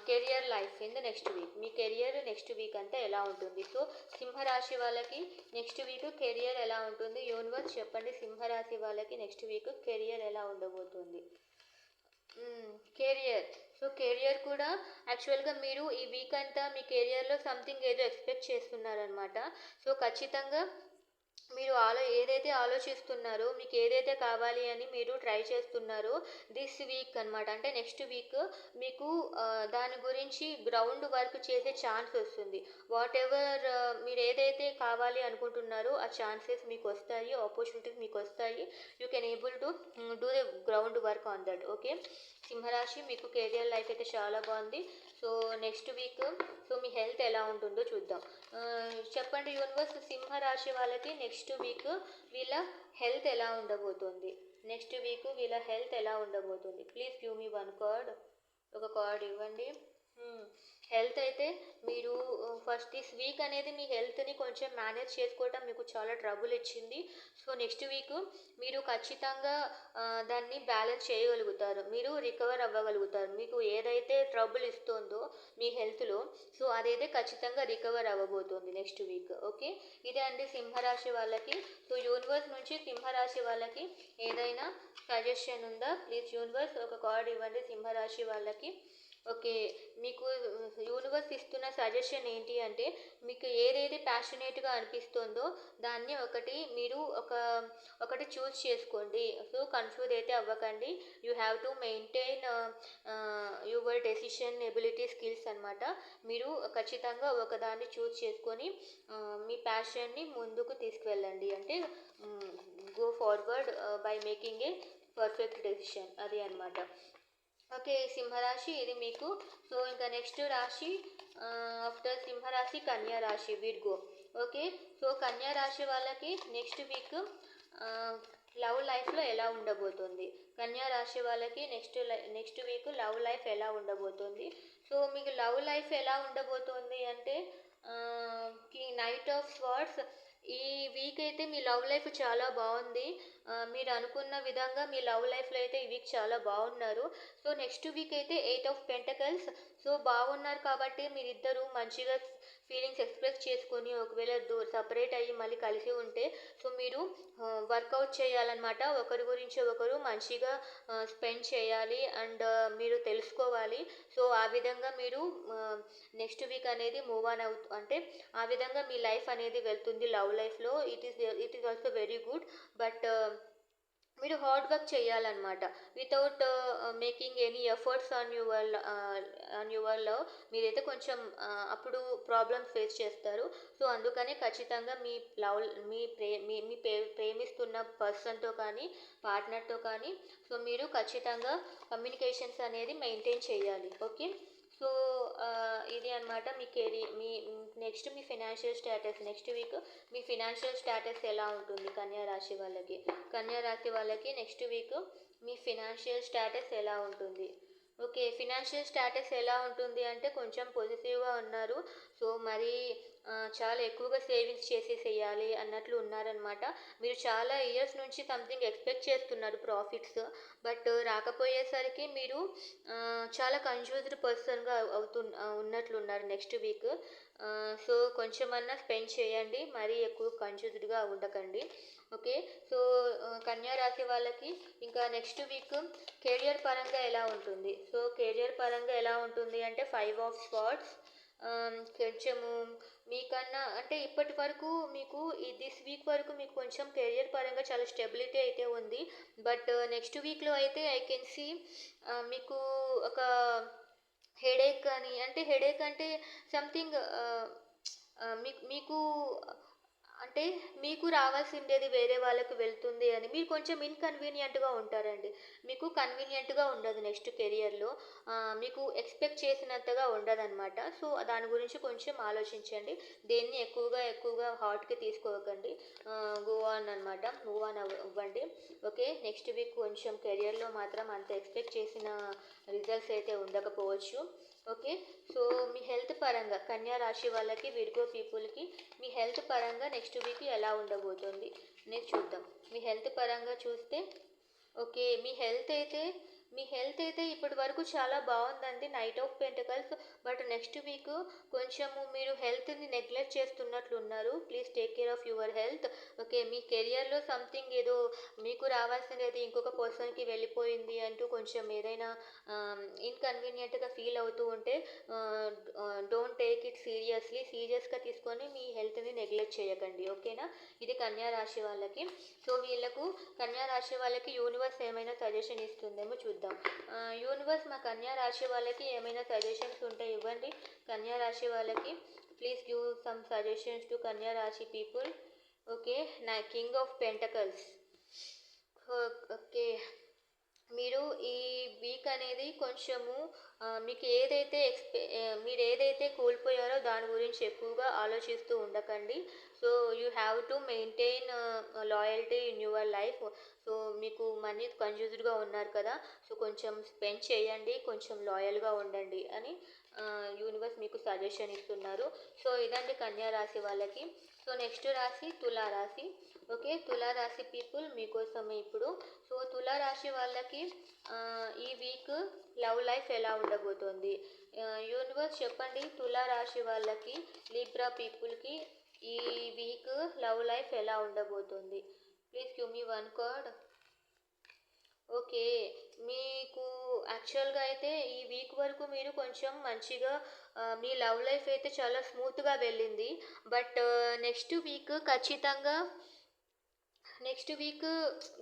career life in the next week? మీ కెరియర్ నెక్స్ట్ వీక్ అంతా ఎలా ఉంటుంది? సో సింహరాశి వాళ్ళకి నెక్స్ట్ వీక్ కెరియర్ ఎలా ఉంటుంది? యూనివర్స్ చెప్పండి. సింహరాశి వాళ్ళకి నెక్స్ట్ వీక్ కెరియర్ ఎలా ఉండబోతుంది? కెరియర్. సో కెరియర్ కూడా యాక్చువల్గా మీరు ఈ వీక్ అంతా మీ కెరియర్లో సంథింగ్ ఏదో ఎక్స్పెక్ట్ చేస్తున్నారనమాట. సో ఖచ్చితంగా మీరు ఏదైతే ఆలోచిస్తున్నారో మీకు ఏదైతే కావాలి అని మీరు ట్రై చేస్తున్నారో దిస్ వీక్ అనమాట. అంటే నెక్స్ట్ వీక్ మీకు దాని గురించి గ్రౌండ్ వర్క్ చేసే ఛాన్స్ వస్తుంది. వాట్ ఎవర్ మీరు ఏదైతే కావాలి అనుకుంటున్నారో ఆ ఛాన్సెస్ మీకు వస్తాయి, ఆపర్చునిటీస్ మీకు వస్తాయి. You can able to do the ground work on that. Okay. సింహరాశి మీకు కెరియర్ లైఫ్ అయితే చాలా బాగుంది. సో నెక్స్ట్ వీక్ సో మీ హెల్త్ ఎలా ఉంటుందో చూద్దాం. చెప్పండి యూనివర్స్. సింహరాశి వాళ్ళకి నెక్స్ట్ వీక్ వీళ్ళ హెల్త్ ఎలా ఉండబోతుంది? నెక్స్ట్ వీక్ వీళ్ళ హెల్త్ ఎలా ఉండబోతుంది? Please give me one card. ఒక కార్డ్ ఇవ్వండి. హెల్త్ అయితే మీరు ఫస్ట్ దిస్ వీక్ అనేది మీ హెల్త్ని కొంచెం మేనేజ్ చేసుకోవటం మీకు చాలా ట్రబుల్ ఇచ్చింది. సో నెక్స్ట్ వీక్ మీరు ఖచ్చితంగా దాన్ని బ్యాలెన్స్ చేయగలుగుతారు. మీరు రికవర్ అవ్వగలుగుతారు. మీకు ఏదైతే ట్రబుల్ ఇస్తుందో మీ హెల్త్లో సో అదైతే ఖచ్చితంగా రికవర్ అవ్వబోతుంది నెక్స్ట్ వీక్. ఓకే. ఇదే అండి సింహరాశి వాళ్ళకి. సో యూనివర్స్ నుంచి సింహరాశి వాళ్ళకి ఏదైనా సజెషన్ ఉందా? ప్లీజ్ యూనివర్స్ ఒక కార్డ్ ఇవ్వండి సింహరాశి వాళ్ళకి. ఓకే. మీకు యూనివర్స్ ఇస్తున్న సజెషన్ ఏంటి అంటే మీకు ఏదైతే ప్యాషనేట్గా అనిపిస్తుందో దాన్ని మీరు ఒకటి చూస్ చేసుకోండి. సో కన్ఫ్యూజ్ అయితే అవ్వకండి. You have to maintain your decision ability skills అనమాట. మీరు ఖచ్చితంగా ఒకదాన్ని చూస్ చేసుకొని మీ ప్యాషన్ని ముందుకు తీసుకువెళ్ళండి. అంటే go forward by making a perfect decision. అది అనమాట. ఓకే. సింహరాశి ఇది మీకు. సో ఇంకా నెక్స్ట్ రాశి ఆఫ్టర్ సింహరాశి కన్యా రాశి విర్గో. ఓకే. సో కన్యా రాశి వాళ్ళకి నెక్స్ట్ వీక్ లవ్ లైఫ్లో ఎలా ఉండబోతుంది? కన్యా రాశి వాళ్ళకి నెక్స్ట్ వీక్ లవ్ లైఫ్ ఎలా ఉండబోతుంది? సో మీకు లవ్ లైఫ్ ఎలా ఉండబోతుంది అంటే నైట్ ఆఫ్ స్వార్డ్స్. ఈ వీక్ అయితే మీ లవ్ లైఫ్ చాలా బాగుంది. మీరు అనుకున్న విధంగా మీ లవ్ లైఫ్లో అయితే ఈ వీక్ చాలా బాగున్నారు. సో నెక్స్ట్ వీక్ అయితే 8 ఆఫ్ పెంటకల్స్. సో బాగున్నారు కాబట్టి మీరిద్దరూ మంచిగా ఫీలింగ్స్ ఎక్స్ప్రెస్ చేసుకొని ఒకవేళ సపరేట్ అయ్యి మళ్ళీ కలిసి ఉంటే సో మీరు వర్కౌట్ చేయాలన్నమాట. ఒకరి గురించి ఒకరు మంచిగా స్పెండ్ చేయాలి అండ్ మీరు తెలుసుకోవాలి. సో ఆ విధంగా మీరు నెక్స్ట్ వీక్ అనేది మూవ్ ఆన్ అంటే ఆ విధంగా మీ లైఫ్ అనేది వెళ్తుంది లవ్ లైఫ్లో. It is also very good. But మీరు హార్డ్ వర్క్ చేయాలన్నమాట. Without making any efforts on your love మీరైతే కొంచెం అప్పుడు ప్రాబ్లమ్స్ ఫేస్ చేస్తారు. సో అందుకనే ఖచ్చితంగా మీ లవ్ మీ ప్రే మీ మీ ప్రేమిస్తున్న పర్సన్తో కానీ పార్ట్నర్తో కానీ సో మీరు ఖచ్చితంగా కమ్యూనికేషన్స్ అనేది మెయింటైన్ చేయాలి. ఓకే. సో ఇది అనమాట మీ నెక్స్ట్ మీ ఫినాన్షియల్ స్టేటస్. నెక్స్ట్ వీక్ మీ ఫినాన్షియల్ స్టేటస్ ఎలా ఉంటుంది కన్యా రాశి వాళ్ళకి? కన్యా రాశి వాళ్ళకి నెక్స్ట్ వీక్ మీ ఫినాన్షియల్ స్టేటస్ ఎలా ఉంటుంది? ఓకే. ఫినాన్షియల్ స్టేటస్ ఎలా ఉంటుంది అంటే కొంచెం పొజిటివ్గా ఉన్నారు. సో మరి చాలా ఎక్కువగా సేవింగ్స్ చేసేసేయాలి అన్నట్లు ఉన్నారనమాట. మీరు చాలా ఇయర్స్ నుంచి సంథింగ్ ఎక్స్పెక్ట్ చేస్తున్నారు ప్రాఫిట్స్. బట్ రాకపోయేసరికి మీరు చాలా కన్ఫ్యూజ్డ్ పర్సన్గా ఉన్నట్లున్నారు నెక్స్ట్ వీక్. సో కొంచెమన్నా స్పెండ్ చేయండి, మరీ ఎక్కువ కన్ఫ్యూజ్డ్గా ఉండకండి. ఓకే. సో కన్యా రాశి వాళ్ళకి ఇంకా నెక్స్ట్ వీక్ కెరియర్ పరంగా ఎలా ఉంటుంది? సో కెరియర్ పరంగా ఎలా ఉంటుంది అంటే 5 ఆఫ్ స్పాట్స్. కొంచెము మీకన్నా అంటే ఇప్పటి వరకు మీకు దిస్ వీక్ వరకు మీకు కొంచెం కెరియర్ పరంగా చాలా స్టెబిలిటీ అయితే ఉంది. బట్ నెక్స్ట్ వీక్లో అయితే ఐ కెన్ సీ మీకు ఒక హెడేక్ కానీ అంటే హెడేక్ అంటే సంథింగ్ మీకు అంటే మీకు రావాల్సిండేది వేరే వాళ్ళకి వెళ్తుంది అని మీరు కొంచెం ఇన్కన్వీనియంట్గా ఉంటారండి. మీకు కన్వీనియంట్గా ఉండదు నెక్స్ట్ కెరియర్లో. మీకు ఎక్స్పెక్ట్ చేసినంతగా ఉండదన్నమాట. సో దాని గురించి కొంచెం ఆలోచించండి. దేన్ని ఎక్కువగా హార్ట్కి తీసుకోకండి. గో ఆన్ అనమాట, మూవ్ ఆన్ అవ్వండి. ఓకే. నెక్స్ట్ వీక్ కొంచెం కెరియర్లో మాత్రం అంత ఎక్స్పెక్ట్ చేసిన రిజల్ట్స్ అయితే ఉండకపోవచ్చు. ఓకే. సో మీ హెల్త్ పరంగా కన్యా రాశి వాళ్ళకి, విర్గో పీపుల్కి మీ హెల్త్ పరంగా నెక్స్ట్ వీక్ ఎలా ఉండబోతుంది అనేది చూద్దాం. మీ హెల్త్ పరంగా చూస్తే ఓకే. మీ హెల్త్ అయితే ఇప్పటి వరకు చాలా బాగుందండి, knight of pentacles. But next week కొంచెము మీరు హెల్త్ని నెగ్లెక్ట్ చేస్తున్నట్లున్నారు. Please take care of your health. Okay. మీ కెరియర్లో సంథింగ్ ఏదో మీకు రావాల్సినది ఇంకొక పర్సన్కి వెళ్ళిపోయింది అంటూ కొంచెం ఏదైనా ఇన్కన్వీనియంట్గా ఫీల్ అవుతూ ఉంటే డోంట్ టేక్ ఇట్ సీరియస్గా తీసుకొని మీ హెల్త్ని నెగ్లెక్ట్ చేయకండి. ఓకేనా? ఇది కన్యా రాశి వాళ్ళకి. సో వీళ్ళకు కన్యా రాశి వాళ్ళకి యూనివర్స్ ఏమైనా సజెషన్ ఇస్తుందేమో చూద్దాం. యూనివర్స్ మా కన్యా రాశి వాళ్ళకి ఏమైనా సజెషన్స్ ఉంటే ఇవ్వండి. కన్యా రాశి వాళ్ళకి please give some suggestions to కన్యా రాశి పీపుల్. ఓకే. నా కింగ్ ఆఫ్ పెంటకల్స్. ఓకే. మీరు ఈ వీక్ అనేది కొంచెము మీకు మీరు ఏదైతే కోల్పోయారో దాని గురించి ఎక్కువగా ఆలోచిస్తూ ఉండకండి. So you have to maintain loyalty in your life. So మీకు మనీ కన్ఫ్యూజ్డ్గా ఉన్నారు కదా, సో కొంచెం స్పెండ్ చేయండి, కొంచెం లాయల్గా ఉండండి అని యూనివర్స్ మీకు సజెషన్ ఇస్తున్నారు. సో ఇదండి కన్యా రాశి వాళ్ళకి. సో నెక్స్ట్ రాశి తులారాశి. ఓకే. తులారాశి పీపుల్ మీకోసమే ఇప్పుడు. సో తులారాశి వాళ్ళకి ఈ వీక్ లవ్ లైఫ్ ఎలా ఉండబోతోంది? యూనివర్స్ చెప్పండి. తులారాశి వాళ్ళకి, లిబ్రా పీపుల్కి ఈ వీక్ లవ్ లైఫ్ ఎలా ఉండబోతోంది? Please give me one card. Okay. మీకు యాక్చువల్గా అయితే ఈ వీక్ వరకు మీరు కొంచెం మంచిగా మీ లవ్ లైఫ్ అయితే చాలా స్మూత్గా వెళ్ళింది. బట్ నెక్స్ట్ వీక్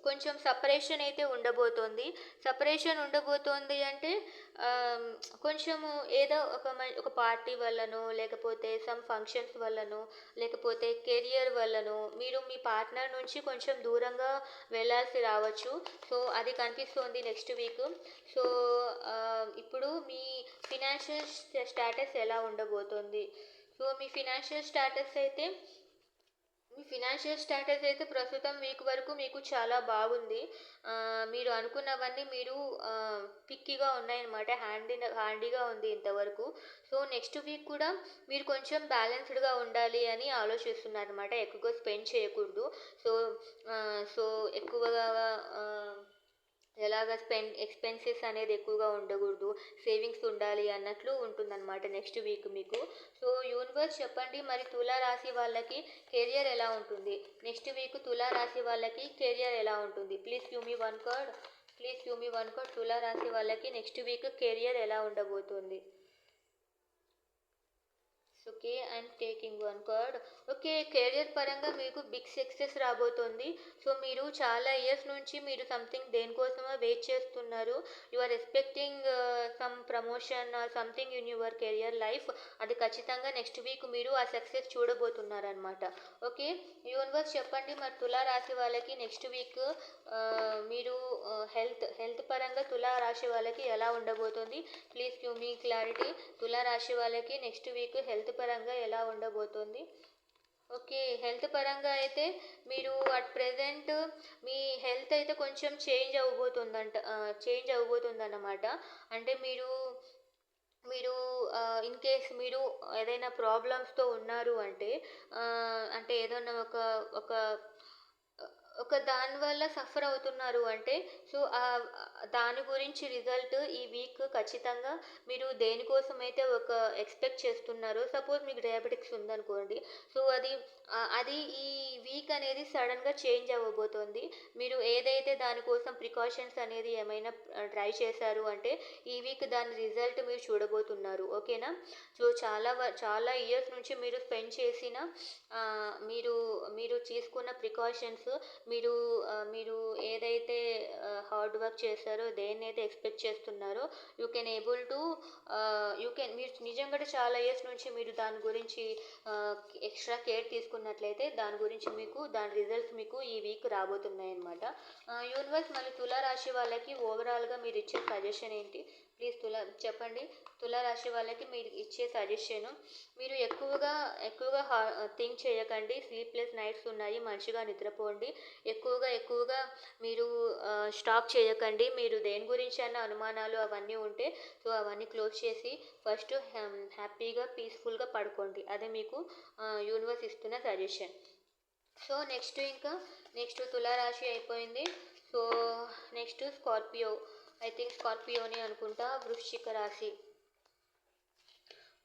కొంచెం సపరేషన్ అయితే ఉండబోతోంది. సపరేషన్ ఉండబోతోంది అంటే కొంచెము ఏదో ఒక పార్టీ వల్లనో లేకపోతే సమ్ ఫంక్షన్స్ వల్లనో లేకపోతే కెరియర్ వల్లనో మీరు మీ పార్ట్నర్ నుంచి కొంచెం దూరంగా వెళ్ళాల్సి రావచ్చు. సో అది కనిపిస్తోంది నెక్స్ట్ వీక్. సో ఇప్పుడు మీ ఫినాన్షియల్ స్టేటస్ ఎలా ఉండబోతోంది? సో మీ ఫినాన్షియల్ స్టేటస్ అయితే ప్రస్తుతం వీక్ వరకు మీకు చాలా బాగుంది. మీరు అనుకున్నవన్నీ మీరు పిక్కిగా ఉన్నాయన్నమాట. హ్యాండీగా ఉంది ఇంతవరకు. సో నెక్స్ట్ వీక్ కూడా మీరు కొంచెం బ్యాలెన్స్డ్గా ఉండాలి అని ఆలోచిస్తున్నారు అనమాట. ఎక్కువగా స్పెండ్ చేయకూడదు. సో ఎక్కువగా ఎలాగ ఎక్స్పెన్సెస్ అనేది ఎక్కువగా ఉండకూడదు, సేవింగ్స్ ఉండాలి అన్నట్లు ఉంటుందన్నమాట నెక్స్ట్ వీక్ మీకు. సో యూనివర్స్ చెప్పండి మరి తులా రాశి వాళ్ళకి కెరియర్ ఎలా ఉంటుంది నెక్స్ట్ వీక్? తులా రాశి వాళ్ళకి కెరియర్ ఎలా ఉంటుంది? Please give me one card. Please give me one card. తులా రాశి వాళ్ళకి నెక్స్ట్ వీక్ కెరియర్ ఎలా ఉండబోతుంది? Okay, I'm taking one card. Okay, career పరంగా మీకు బిగ్ సక్సెస్ రాబోతోంది. సో మీరు చాలా ఇయర్స్ నుంచి మీరు సంథింగ్ దేనికోసమో వెయిట్ చేస్తున్నారు. You are expecting some promotion or something in your career life. అది ఖచ్చితంగా నెక్స్ట్ వీక్ మీరు ఆ సక్సెస్ చూడబోతున్నారనమాట. ఓకే, యూనివర్స్ చెప్పండి మరి తులా రాశి వాళ్ళకి నెక్స్ట్ వీక్ మీరు హెల్త్ పరంగా తులా రాశి వాళ్ళకి ఎలా ఉండబోతుంది? Please give me clarity. తులా రాశి వాళ్ళకి నెక్స్ట్ వీక్ హెల్త్ పరంగా ఎలా ఉండబోతుంది? ఓకే, హెల్త్ పరంగా అయితే మీరు అట్ ప్రెజెంట్ మీ హెల్త్ అయితే కొంచెం చేంజ్ అవ్వబోతుందన్నమాట. అంటే మీరు మీరు ఇన్ కేస్ మీరు ఏదైనా ప్రాబ్లమ్స్తో ఉన్నారు అంటే, అంటే ఏదైనా ఒక ఒక దాని వల్ల సఫర్ అవుతున్నారు అంటే, సో దాని గురించి రిజల్ట్ ఈ వీక్ ఖచ్చితంగా మీరు దేనికోసం అయితే ఒక ఎక్స్పెక్ట్ చేస్తున్నారో, సపోజ్ మీకు డయాబెటిక్స్ ఉందనుకోండి, సో అది ఈ వీక్ అనేది సడన్గా చేంజ్ అవ్వబోతోంది. మీరు ఏదైతే దానికోసం ప్రికాషన్స్ అనేది ఏమైనా ట్రై చేశారు అంటే, ఈ వీక్ దాని రిజల్ట్ మీరు చూడబోతున్నారు. ఓకేనా? సో చాలా ఇయర్స్ నుంచి మీరు స్పెండ్ చేసిన మీరు మీరు తీసుకున్న ప్రికాషన్స్, మీరు ఏదైతే హార్డ్ వర్క్ చేస్తారో, దేన్నైతే ఎక్స్పెక్ట్ చేస్తున్నారో, మీరు నిజంగా చాలా ఇయర్స్ నుంచి మీరు దాని గురించి ఎక్స్ట్రా కేర్ తీసుకున్నట్లయితే దాని రిజల్ట్స్ మీకు ఈ వీక్ రాబోతున్నాయి అన్నమాట. యూనివర్స్ మళ్ళీ తులారాశి వాళ్ళకి ఓవరాల్గా మీరు ఇచ్చే సజెషన్ ఏంటి? ప్లీజ్ చెప్పండి. తులారాశి వాళ్ళకి మీరు ఇచ్చే సజెషను, మీరు ఎక్కువగా థింక్ చేయకండి. స్లీప్లెస్ నైట్స్ ఉన్నాయి, మంచిగా నిద్రపోండి. ఎక్కువగా మీరు స్టాప్ చేయకండి. మీరు దేని గురించి అన్న అనుమానాలు అవన్నీ ఉంటే, సో అవన్నీ క్లోజ్ చేసి ఫస్ట్ హ్యాపీగా పీస్ఫుల్గా పడుకోండి. అదే మీకు యూనివర్స్ ఇస్తున్న సజెషన్. సో నెక్స్ట్ తులారాశి అయిపోయింది. So next Scorpio. I think స్కార్పియోని అనుకుంటా. వృశ్చిక రాశి.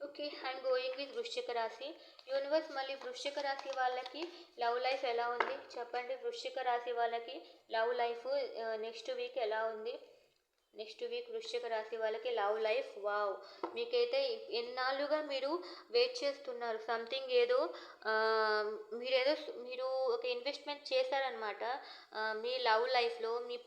ఓకే, ఐఎమ్ గోయింగ్ విత్ వృశ్చిక రాశి. యూనివర్స్ మళ్ళీ వృశ్చిక రాశి వాళ్ళకి లవ్ లైఫ్ ఎలా ఉంది చెప్పండి? వృశ్చిక రాశి వాళ్ళకి లవ్ లైఫ్ నెక్స్ట్ వీక్ ఎలా ఉంది? నెక్స్ట్ వీక్ వృశ్చిక రాశి వాళ్ళకి లవ్ లైఫ్. వావ్, మీకైతే ఎన్నాళ్ళుగా మీరు వెయిట్ చేస్తున్నారు సంథింగ్ ఏదో, మీరు ఒక ఇన్వెస్ట్మెంట్ చేశారనమాట మీ లవ్ లైఫ్లో. మీ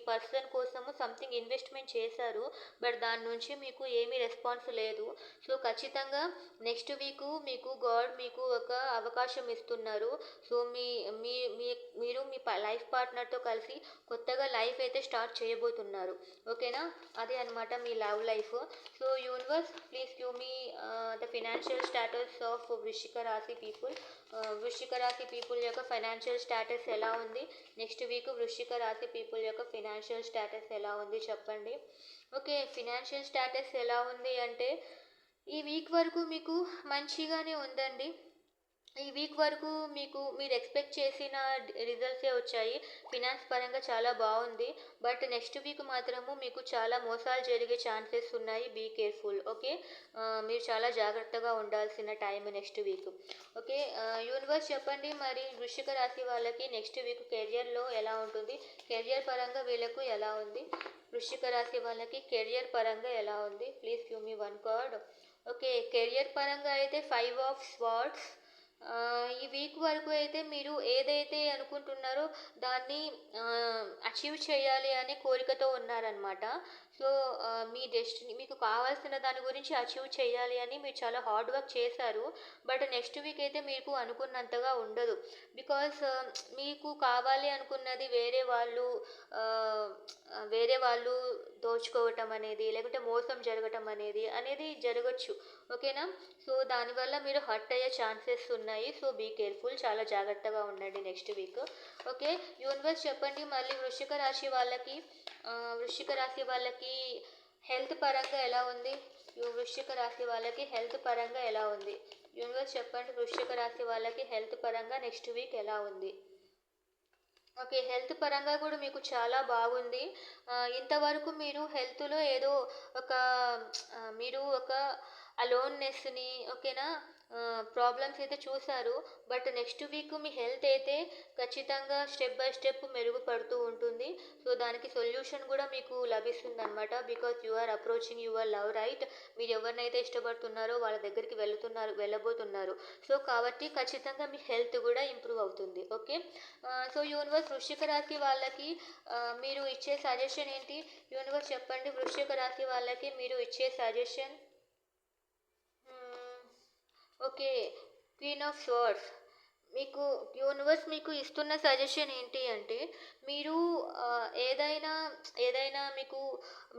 పర్సన్ కోసము సంథింగ్ ఇన్వెస్ట్మెంట్ చేశారు, బట్ దాని నుంచి మీకు ఏమీ రెస్పాన్స్ లేదు. సో ఖచ్చితంగా నెక్స్ట్ వీక్ మీకు గాడ్ మీకు ఒక అవకాశం ఇస్తున్నారు. సో మీరు మీ లైఫ్ పార్ట్నర్తో కలిసి కొత్తగా లైఫ్ అయితే స్టార్ట్ చేయబోతున్నారు. ఓకేనా? అదే అనమాట మీ love life. So universe please give me the financial status of వృశ్చిక రాశి పీపుల్. వృశ్చిక రాశి పీపుల్ యొక్క ఫైనాన్షియల్ స్టాటస్ ఎలా ఉంది నెక్స్ట్ వీక్? వృశ్చిక రాశి పీపుల్ యొక్క ఫినాన్షియల్ స్టాటస్ ఎలా ఉంది చెప్పండి? ఓకే, ఫినాన్షియల్ స్టాటస్ ఎలా ఉంది అంటే, ఈ వీక్ వరకు మీకు మంచిగానే ఉందండి. ఈ వీక్ వరకు మీరు ఎక్స్పెక్ట్ చేసిన రిజల్ట్సే వచ్చాయి. ఫినాన్స్ పరంగా చాలా బాగుంది. బట్ నెక్స్ట్ వీక్ మాత్రము మీకు చాలా మోసాలు జరిగే ఛాన్సెస్ ఉన్నాయి. Be careful. ఓకే, మీరు చాలా జాగ్రత్తగా ఉండాల్సిన time next week. Okay, universe చెప్పండి మరి వృశ్చిక రాశి వాళ్ళకి నెక్స్ట్ వీక్ కెరియర్లో ఎలా ఉంటుంది? కెరియర్ పరంగా వీళ్ళకు ఎలా ఉంది? వృశ్చిక రాశి వాళ్ళకి కెరియర్ పరంగా ఎలా ఉంది? Please give me one card. Okay, career పరంగా అయితే 5 ఆఫ్ స్వార్డ్స్. ఈ వీక్ వరకు అయితే మీరు ఏదైతే అనుకుంటున్నారో దాన్ని అచీవ్ చేయాలి అనే కోరికతో ఉన్నారనమాట. సో మీ డెస్టినీ మీకు కావాల్సిన దాని గురించి అచీవ్ చేయాలి అని మీరు చాలా హార్డ్ వర్క్ చేశారు. బట్ నెక్స్ట్ వీక్ అయితే మీకు అనుకున్నంతగా ఉండదు. బికాస్ మీకు కావాలి అనుకున్నది వేరే వాళ్ళు దోచుకోవటం అనేది, లేకుంటే మోసం జరగటం అనేది జరగచ్చు. ఓకేనా? సో దానివల్ల మీరు హర్ట్ అయ్యే ఛాన్సెస్ ఉన్నాయి. సో బీ కేర్ఫుల్, చాలా జాగ్రత్తగా ఉండండి నెక్స్ట్ వీక్. ఓకే, యూనివర్స్ చెప్పండి మళ్ళీ వృశ్చిక రాశి వాళ్ళకి హెల్త్ పరంగా ఎలా ఉంది? వృశ్చిక రాశి వాళ్ళకి హెల్త్ పరంగా ఎలా ఉంది? యూనివర్స్ చెప్పండి వృశ్చిక రాశి వాళ్ళకి హెల్త్ పరంగా నెక్స్ట్ వీక్ ఎలా ఉంది? ఓకే. హెల్త్ పరంగా గూడా మీకు చాలా బాగుంది. ఇంతవరకు మీరు హెల్త్‌లో ఏదో ఒక మీరు ఒక అలోన్‌నెస్‌ని ఓకేనా? ప్రాబ్లమ్స్ అయితే చూసారు. But next week me health అయితే ఖచ్చితంగా స్టెప్ బై స్టెప్ మెరుగుపడుతూ ఉంటుంది. సో, దానికి సొల్యూషన్ గూడా మీకు లభిస్తుందనమాట. Because you are approaching your love right. మీరు ఎవరినైతే ఇష్టపడుతున్నారో వాళ్ళ దగ్గరికి వెళ్ళబోతున్నారు. సో, కాబట్టి ఖచ్చితంగా మీ హెల్త్ గూడా ఇంప్రూవ్ అవుతుంది. ఓకే. సో, యూనివర్స్ వృశ్చిక రాశి వాళ్ళకి మీరు ఇచ్చే సజెషన్ ఏంటి? యూనివర్స్ చెప్పండి, వృశ్చిక రాశి వాళ్ళకి మీరు ఇచ్చే సజెషన్. హ్మ్. ఓకే. Queen of swords. మీకు యూనివర్స్ మీకు ఇస్తున్న సజెషన్ ఏంటి అంటే, మీరు ఏదైనా ఏదైనా మీకు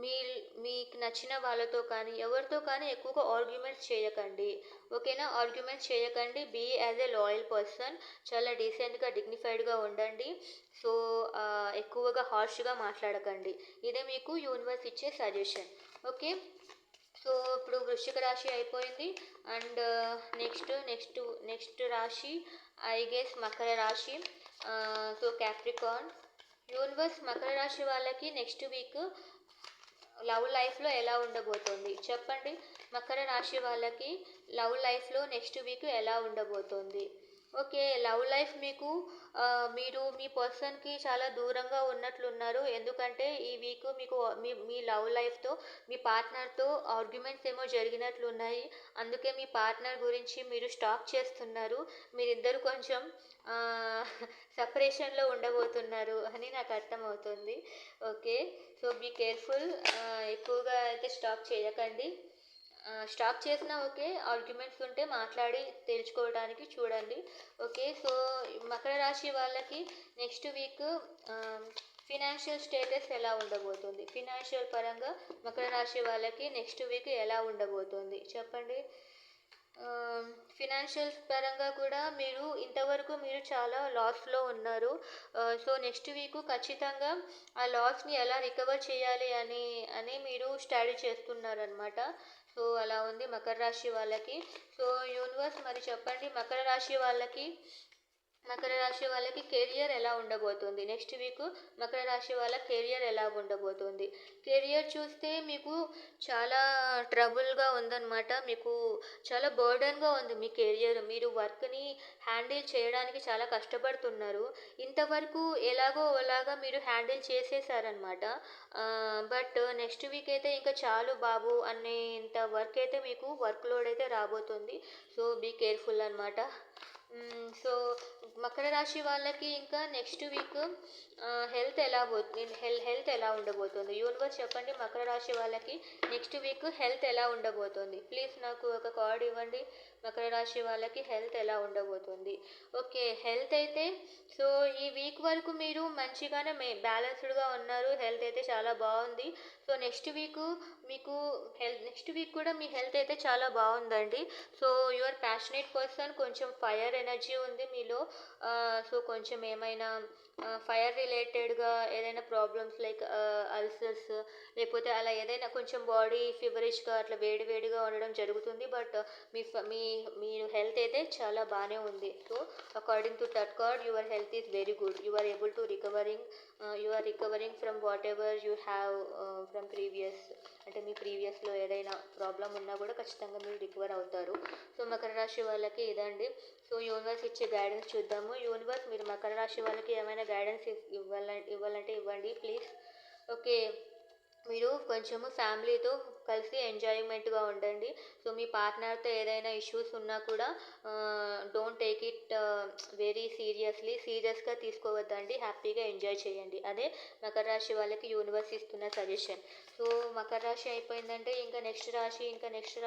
మీ మీకు నచ్చిన వాళ్ళతో కానీ, ఎవరితో కానీ ఎక్కువగా ఆర్గ్యుమెంట్స్ చేయకండి. ఓకేనా? ఆర్గ్యుమెంట్స్ చేయకండి. Be as a loyal person. చాలా డీసెంట్‌గా, డిగ్నిఫైడ్‌గా ఉండండి. సో, ఎక్కువగా హార్ష్‌గా మాట్లాడకండి. ఇదే మీకు యూనివర్స్ ఇచ్చే సజెషన్. ఓకే. సో, ఇప్పుడు వృశ్చిక రాశి అయిపోయింది. అండ్ నెక్స్ట్ రాశి ఐ గెస్ మకర రాశి. So, Capricorn. యూనివర్స్ మకర రాశి వాళ్ళకి నెక్స్ట్ వీక్ లవ్ లైఫ్లో ఎలా ఉండబోతోంది చెప్పండి. మకర రాశి వాళ్ళకి లవ్ లైఫ్లో నెక్స్ట్ వీక్ ఎలా ఉండబోతోంది? ఓకే. లవ్ లైఫ్ మీకు మీరు మీ పర్సన్‌కి చాలా దూరంగా ఉన్నట్లున్నారు. ఎందుకంటే ఈ వీక్ మీకు మీ మీ లవ్ లైఫ్‌తో మీ పార్ట్నర్‌తో ఆర్గ్యుమెంట్స్ ఏమో జరిగినట్లున్నాయి. అందుకే మీ పార్ట్నర్ గురించి మీరు స్టాక్ చేస్తున్నారు. మీరిద్దరు కొంచెం సెపరేషన్‌లో ఉండబోతున్నారు అని నాకు అర్థమవుతుంది. ఓకే. So, be careful. ఎక్కువగా అయితే స్టాక్ చేయకండి. స్టాప్ చేసినా ఓకే. ఆర్గ్యుమెంట్స్ ఉంటే మాట్లాడి తేల్చుకోవడానికి చూడండి. ఓకే. సో, మకర రాశి వాళ్ళకి నెక్స్ట్ వీక్ ఫినాన్షియల్ స్టేటస్ ఎలా ఉండబోతుంది? ఫినాన్షియల్ పరంగా మకర రాశి వాళ్ళకి నెక్స్ట్ వీక్ ఎలా ఉండబోతుంది చెప్పండి. ఫినాన్షియల్ పరంగా కూడా ఇంతవరకు మీరు చాలా లాస్‌లో ఉన్నారు. సో, నెక్స్ట్ వీక్ ఖచ్చితంగా ఆ లాస్‌ని ఎలా రికవర్ చేయాలి అని మీరు స్టడీ చేస్తున్నారనమాట. సో, అలా ఉంది మకర రాశి వాళ్ళకి. సో, యూనివర్స్ మరి చెప్పండి, మకర రాశి వాళ్ళకి కెరియర్ ఎలా ఉండబోతుంది? నెక్స్ట్ వీక్ మకర రాశి వాళ్ళ కెరియర్ ఎలా ఉండబోతుంది? కెరియర్ చూస్తే మీకు చాలా ట్రబుల్‌గా ఉందన్నమాట. మీకు చాలా బర్డెన్‌గా ఉంది మీ కెరియర్. మీరు వర్క్‌ని హ్యాండిల్ చేయడానికి చాలా కష్టపడుతున్నారు. ఇంతవరకు ఎలాగో అలాగా మీరు హ్యాండిల్ చేసేసారనమాట. బట్ నెక్స్ట్ వీక్ అయితే ఇంకా చాలు బాబు అనేంత వర్క్ అయితే మీకు వర్క్ లోడ్ అయితే రాబోతుంది. సో, బీ కేర్‌ఫుల్ అనమాట. సో, మకర రాశి వాళ్ళకి ఇంకా నెక్స్ట్ వీక్ హెల్త్ ఎలా ఉండబోతుంది? యూనివర్స్ చెప్పండి, మకర రాశి వాళ్ళకి నెక్స్ట్ వీక్ హెల్త్ ఎలా ఉండబోతుంది? ప్లీజ్ నాకు ఒక కార్డ్ ఇవ్వండి. మకర రాశి వాళ్ళకి హెల్త్ ఎలా ఉండబోతుంది? ఓకే. హెల్త్ అయితే సో, ఈ వీక్ వరకు మీరు మంచిగానే బ్యాలెన్స్డ్‌గా ఉన్నారు. హెల్త్ అయితే చాలా బాగుంది. సో, నెక్స్ట్ వీక్ కూడా మీ హెల్త్ అయితే చాలా బాగుందండి. So, your passionate person. కొంచెం ఫైర్ ఎనర్జీ ఉంది మీలో. సో, కొంచెం ఏమైనా ఫైర్ రిలేటెడ్‌గా ఏదైనా ప్రాబ్లమ్స్ లైక్ అల్సర్స్ లేకపోతే అలా ఏదైనా కొంచెం బాడీ ఫీవరిష్‌గా అట్లా వేడి వేడిగా ఉండడం జరుగుతుంది. బట్ మీ ఫ మీ మీరు హెల్త్ అయితే చాలా బాగానే ఉంది. So, according to that card your health is very good. You are recovering from whatever you have from previous. అంటే మీ ప్రీవియస్‌లో ఏదైనా ప్రాబ్లమ్ ఉన్నా కూడా ఖచ్చితంగా మీరు రికవర్ అవుతారు. సో, మకర రాశి వాళ్ళకి ఇదండి. సో, యూనివర్స్ ఇచ్చే గైడెన్స్ చూద్దాము. యూనివర్స్ మీరు మకర రాశి వాళ్ళకి ఏమైనా గైడెన్స్ ఇవ్వాలంటే ఇవ్వండి ప్లీజ్. ఓకే. మీరు కొంచెము ఫ్యామిలీతో కలిసి ఎంజాయ్మెంట్గా ఉండండి. సో, మీ పార్ట్నర్తో ఏదైనా ఇష్యూస్ ఉన్నా కూడా డోంట్ టేక్ ఇట్ వెరీ సీరియస్గా తీసుకోవద్దండి. హ్యాపీగా ఎంజాయ్ చేయండి. అదే మకర రాశి వాళ్ళకి యూనివర్స్ ఇస్తున్న సజెషన్. సో, మకర రాశి అయిపోయిందంటే ఇంకా నెక్స్ట్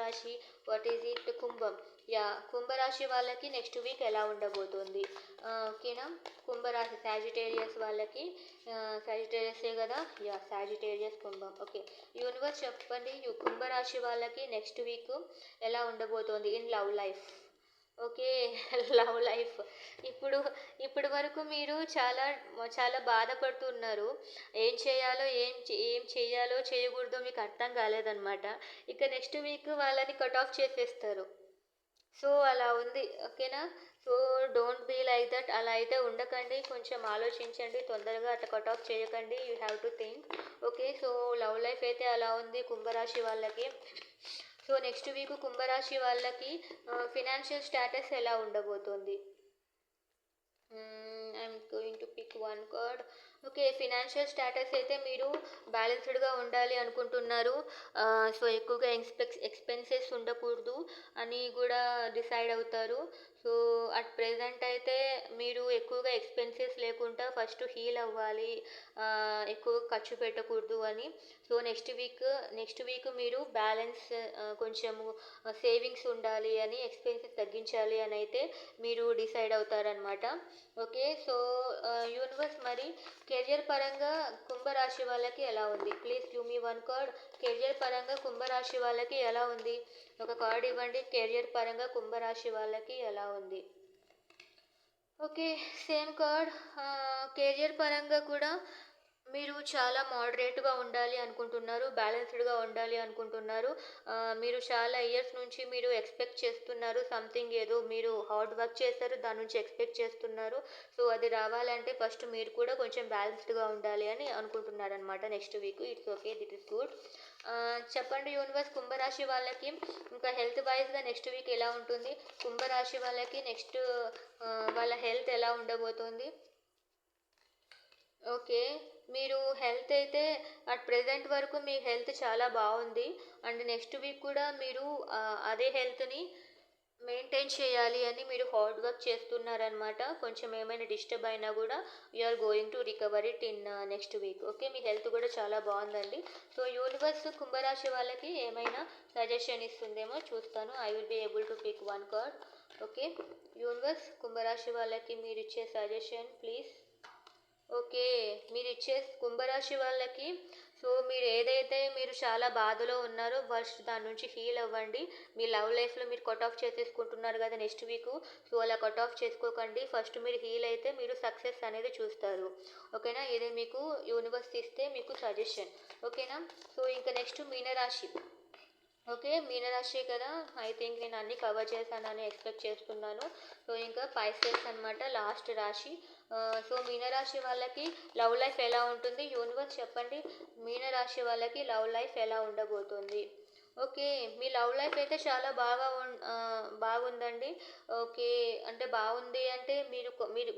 రాశి వాట్ ఈజ్ ఇట్? కుంభం. కుంభరాశి వాళ్ళకి నెక్స్ట్ వీక్ ఎలా ఉండబోతుంది? ఓకేనా? కుంభరాశి సాజిటేరియస్ వాళ్ళకి సాజిటేరియసే కదా. సాజిటేరియస్ కుంభం. ఓకే. యూనివర్స్ చెప్పండి, కుంభరాశి వాళ్ళకి నెక్స్ట్ వీక్ ఎలా ఉండబోతోంది in love life? Okay. Love life. ఇప్పుడు ఇప్పటి వరకు మీరు చాలా చాలా బాధపడుతున్నారు. ఏం చేయాలో చేయకూడదో మీకు అర్థం కాలేదన్నమాట. ఇక నెక్స్ట్ వీక్ వాళ్ళని కట్ ఆఫ్ చేసేస్తారు. సో అలా ఉంది. ఓకేనా? So don't be like that. అలా అయితే ఉండకండి. కొంచెం ఆలోచించండి. తొందరగా అట్లా కట్ ఆఫ్ చేయకండి. You have to think. Okay. So love life అయితే అలా ఉంది కుంభరాశి వాళ్ళకి. సో నెక్స్ట్ వీక్ కుంభరాశి వాళ్ళకి ఫినాన్షియల్ స్టేటస్ ఎలా ఉండబోతోంది? I'm going to pick one card. Okay. Financial status అయితే మీరు బ్యాలెన్స్డ్గా ఉండాలి అనుకుంటున్నారు. సో ఎక్కువగా ఎక్స్పెన్సెస్ ఉండకూడదు అని కూడా డిసైడ్ అవుతారు. సో అట్ ప్రెజెంట్ అయితే మీరు ఎక్కువగా ఎక్స్పెన్సెస్ లేకుండా ఫస్ట్ హీల్ అవ్వాలి, ఎక్కువ ఖర్చు పెట్టకూడదు అని. సో నెక్స్ట్ వీక్ మీరు బ్యాలెన్స్, కొంచెము సేవింగ్స్ ఉండాలి అని, ఎక్స్పెన్సెస్ తగ్గించాలి అని అయితే మీరు డిసైడ్ అవుతారనమాట. ఓకే. సో యూనివర్స్ మరి కెరియర్ పరంగా కుంభరాశి వాళ్ళకి ఎలా ఉంది? Please give me one card. Career పరంగా కుంభరాశి వాళ్ళకి ఎలా ఉంది? ఒక కార్డ్ ఇవ్వండి. కెరియర్ పరంగా కుంభరాశి వాళ్ళకి ఎలా ఉంది? ఓకే. Same card. కెరియర్ పరంగా కూడా మీరు చాలా మోడరేట్గా ఉండాలి అనుకుంటున్నారు, బ్యాలెన్స్డ్గా ఉండాలి అనుకుంటున్నారు. మీరు చాలా ఇయర్స్ నుంచి మీరు ఎక్స్పెక్ట్ చేస్తున్నారు సంథింగ్, ఏదో మీరు హార్డ్ వర్క్ చేశారు, దాని నుంచి ఎక్స్పెక్ట్ చేస్తున్నారు. సో అది రావాలంటే ఫస్ట్ మీరు కూడా కొంచెం బ్యాలెన్స్డ్గా ఉండాలి అని అనుకుంటున్నారు అనమాట next week. It's okay, that is good. చెప్పండి యూనివర్స్, కుంభరాశి వాళ్ళకి ఇంకా హెల్త్ వైజ్గా నెక్స్ట్ వీక్ ఎలా ఉంటుంది? కుంభరాశి వాళ్ళకి నెక్స్ట్ వాళ్ళ హెల్త్ ఎలా ఉండబోతోంది? ఓకే. మీరు హెల్త్ అయితే అట్ ప్రెజెంట్ వరకు మీ హెల్త్ చాలా బాగుంది. అండ్ నెక్స్ట్ వీక్ కూడా మీరు అదే హెల్త్ని మెయింటైన్ చేయాలి అని మీరు హార్డ్ వర్క్ చేస్తున్నారనమాట. కొంచెం ఏమైనా డిస్టర్బ్ అయినా కూడా are going to recover it in next week. Okay. మీ హెల్త్ కూడా చాలా బాగుందండి. సో యూనివర్స్ కుంభరాశి వాళ్ళకి ఏమైనా సజెషన్ ఇస్తుందేమో చూస్తాను. I will be able to pick one card. Okay. Universe కుంభరాశి వాళ్ళకి మీరు ఇచ్చే సజెషన్ ప్లీజ్. ఓకే. మీరు ఇచ్చే కుంభరాశి వాళ్ళకి, సో మీరు ఏదైతే మీరు చాలా బాధలో ఉన్నారో ఫస్ట్ దాని నుంచి హీల్ అవ్వండి. మీ లవ్ లైఫ్లో మీరు కట్ ఆఫ్ చేసేసుకుంటున్నారు కదా నెక్స్ట్ వీక్. సో అలా కట్ ఆఫ్ చేసుకోకండి. ఫస్ట్ మీరు హీల్ అయితే మీరు సక్సెస్ అనేది చూస్తారు. ఓకేనా? ఇదే మీకు యూనివర్స్ ఇస్తే మీకు సజెషన్. ఓకేనా? సో ఇంకా నెక్స్ట్ మీనరాశి. ఓకే. మీనరాశి కదా, ఐ థింక్ నేను అన్ని కవర్ చేశానని ఎక్స్పెక్ట్ చేస్తున్నాను. సో ఇంకా పైసెస్ అనమాట లాస్ట్ రాశి. సో మీనరాశి వాళ్ళకి లవ్ లైఫ్ ఎలా ఉంటుంది? యూనివర్స్ చెప్పండి. మీనరాశి వాళ్ళకి లవ్ లైఫ్ ఎలా ఉండబోతుంది? ఓకే. మీ లవ్ లైఫ్ అయితే చాలా బాగుందండి. ఓకే. అంటే బాగుంది అంటే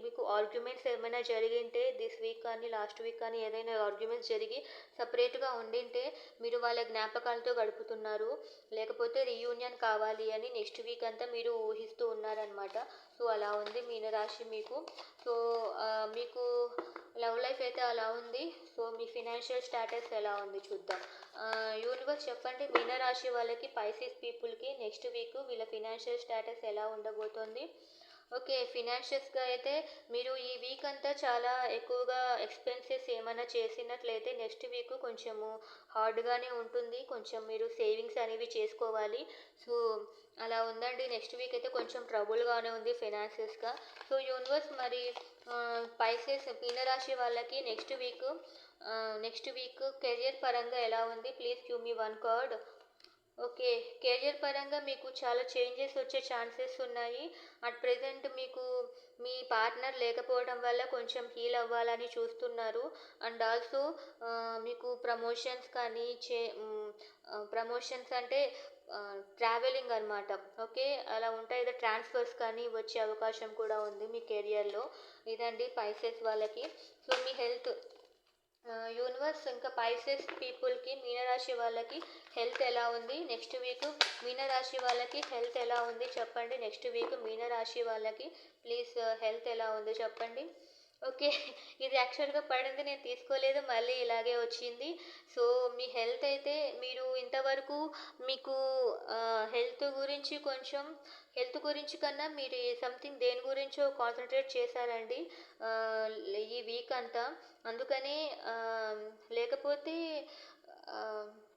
మీకు ఆర్గ్యుమెంట్స్ ఏమైనా జరిగింటే దిస్ వీక్ కానీ లాస్ట్ వీక్ కానీ ఏదైనా ఆర్గ్యుమెంట్స్ జరిగి సపరేట్గా ఉండింటే మీరు వాళ్ళ జ్ఞాపకాలతో గడుపుతున్నారు, లేకపోతే రీయూనియన్ కావాలి అని నెక్స్ట్ వీక్ అంతా మీరు ఊహిస్తూ ఉన్నారనమాట. సో అలా ఉంది మీనరాశి మీకు. సో మీకు లవ్ లైఫ్ అయితే అలా ఉంది. సో మీ ఫినాన్షియల్ స్టేటస్ ఎలా ఉంది చూద్దాం. యూనివర్స్ చెప్పండి, మీనరాశి వాళ్ళకి పైసిస్ పీపుల్కి నెక్స్ట్ వీక్ వీళ్ళ ఫినాన్షియల్ స్టేటస్ ఎలా ఉండబోతోంది? ఓకే. ఫినాన్షియల్స్గా అయితే మీరు ఈ వీక్ అంతా చాలా ఎక్కువగా ఎక్స్పెన్సెస్ ఏమైనా చేసినట్లయితే నెక్స్ట్ వీక్ కొంచెము హార్డ్గానే ఉంటుంది. కొంచెం మీరు సేవింగ్స్ అనేవి చేసుకోవాలి. సో అలా ఉందండి. నెక్స్ట్ వీక్ అయితే కొంచెం ట్రబుల్గానే ఉంది ఫినాన్షియల్స్గా. సో యూనివర్స్ మరి పైసెస్ మీనరాశి వాళ్ళకి నెక్స్ట్ వీక్ కెరియర్ పరంగా ఎలా ఉంది? Please give me one card. Okay. Career పరంగా మీకు చాలా చేంజెస్ వచ్చే ఛాన్సెస్ ఉన్నాయి. అట్ ప్రెజెంట్ మీకు మీ పార్ట్నర్ లేకపోవడం వల్ల కొంచెం హీల్ అవ్వాలని చూస్తున్నారు. అండ్ ఆల్సో మీకు ప్రమోషన్స్ కానీ ప్రమోషన్స్ అంటే ట్రావెలింగ్ అనమాట. ఓకే. అలా ఉంటాయి కదా, ట్రాన్స్ఫర్స్ కానీ వచ్చే అవకాశం కూడా ఉంది మీ కెరియర్లో. ఇదండి పైసెస్ వాళ్ళకి. సో మీ హెల్త్, యూనివర్స్ ఇంకా పైసెస్ పీపుల్కి మీనరాశి వాళ్ళకి హెల్త్ ఎలా ఉంది నెక్స్ట్ వీక్? మీనరాశి వాళ్ళకి హెల్త్ ఎలా ఉంది చెప్పండి నెక్స్ట్ వీక్ మీనరాశి వాళ్ళకి. ప్లీజ్ హెల్త్ ఎలా ఉంది చెప్పండి. ఓకే. ఇది యాక్చువల్గా పడింది, నేను తీసుకోలేదు, మళ్ళీ ఇలాగే వచ్చింది. సో మీ హెల్త్ అయితే మీరు ఇంతవరకు మీకు హెల్త్ గురించి కన్నా మీరు సంథింగ్ దేని గురించో కాన్సన్ట్రేట్ చేశారండి ఆ, ఈ వీక్ అంతా. అందుకని లేకపోతే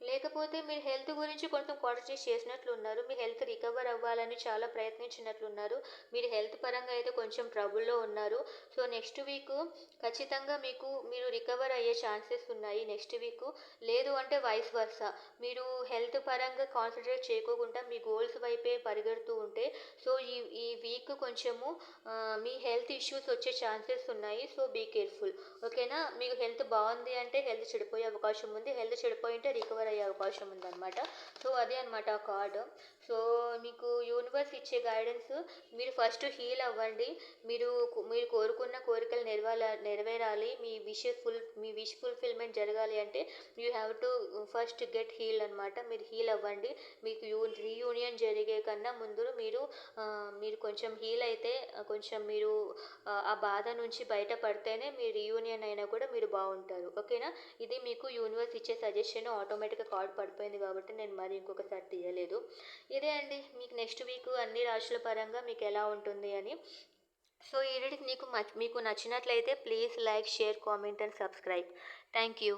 లేకపోతే మీరు హెల్త్ గురించి కొంచెం కాన్సంట్రేట్ చేసినట్లున్నారు. మీ హెల్త్ రికవర్ అవ్వాలని చాలా ప్రయత్నించినట్లున్నారు. మీరు హెల్త్ పరంగా అయితే కొంచెం ట్రబుల్‌లో ఉన్నారు. సో, నెక్స్ట్ వీకు ఖచ్చితంగా మీరు రికవర్ అయ్యే ఛాన్సెస్ ఉన్నాయి నెక్స్ట్ వీకు. లేదు అంటే వైస్ వర్సా. మీరు హెల్త్ పరంగా కాన్సంట్రేట్ చేయకోకుండా మీ గోల్స్ వైపే పరిగెడుతూ ఉంటే సో, ఈ ఈ వీక్ కొంచెము మీ హెల్త్ ఇష్యూస్ వచ్చే ఛాన్సెస్ ఉన్నాయి. So, be careful. ఓకేనా? మీకు హెల్త్ బాగుంది అంటే హెల్త్ చెడిపోయే అవకాశం ఉంది. హెల్త్ చెడిపోయింటే రికవర్ అయ్యే అవకాశం ఉందన్నమాట. సో, అదే అనమాట ఆ కార్డ్. సో, మీకు యూనివర్స్ ఇచ్చే గైడెన్స్ మీరు ఫస్ట్ హీల్ అవ్వండి. మీరు కోరుకున్న కోరికలు నెరవేరాలి. మీ విష్ ఫుల్ఫిల్మెంట్ జరగాలి అంటే you have to first get heal అనమాట. మీరు హీల్ అవ్వండి. మీకు రీయూనియన్ జరిగే కన్నా ముందు మీరు కొంచెం హీల్ అయితే కొంచెం ఆ బాధ నుంచి బయటపడితేనే మీ రీయూనియన్ అయినా కూడా మీరు బాగుంటారు. ఓకేనా? ఇది మీకు యూనివర్స్ ఇచ్చే సజెషన్. ఆటోమేటిక్గా కార్డ్ పడిపోయింది కాబట్టి నేను మరి ఇంకొకసారి తీయలేదు. ఇదే అండి మీకు నెక్స్ట్ వీక్ అన్ని రాశుల పరంగా మీకు ఎలా ఉంటుంది అని. సో ఈ వీడియో మీకు నచ్చినట్లయితే please like, share, comment and subscribe. Thank you.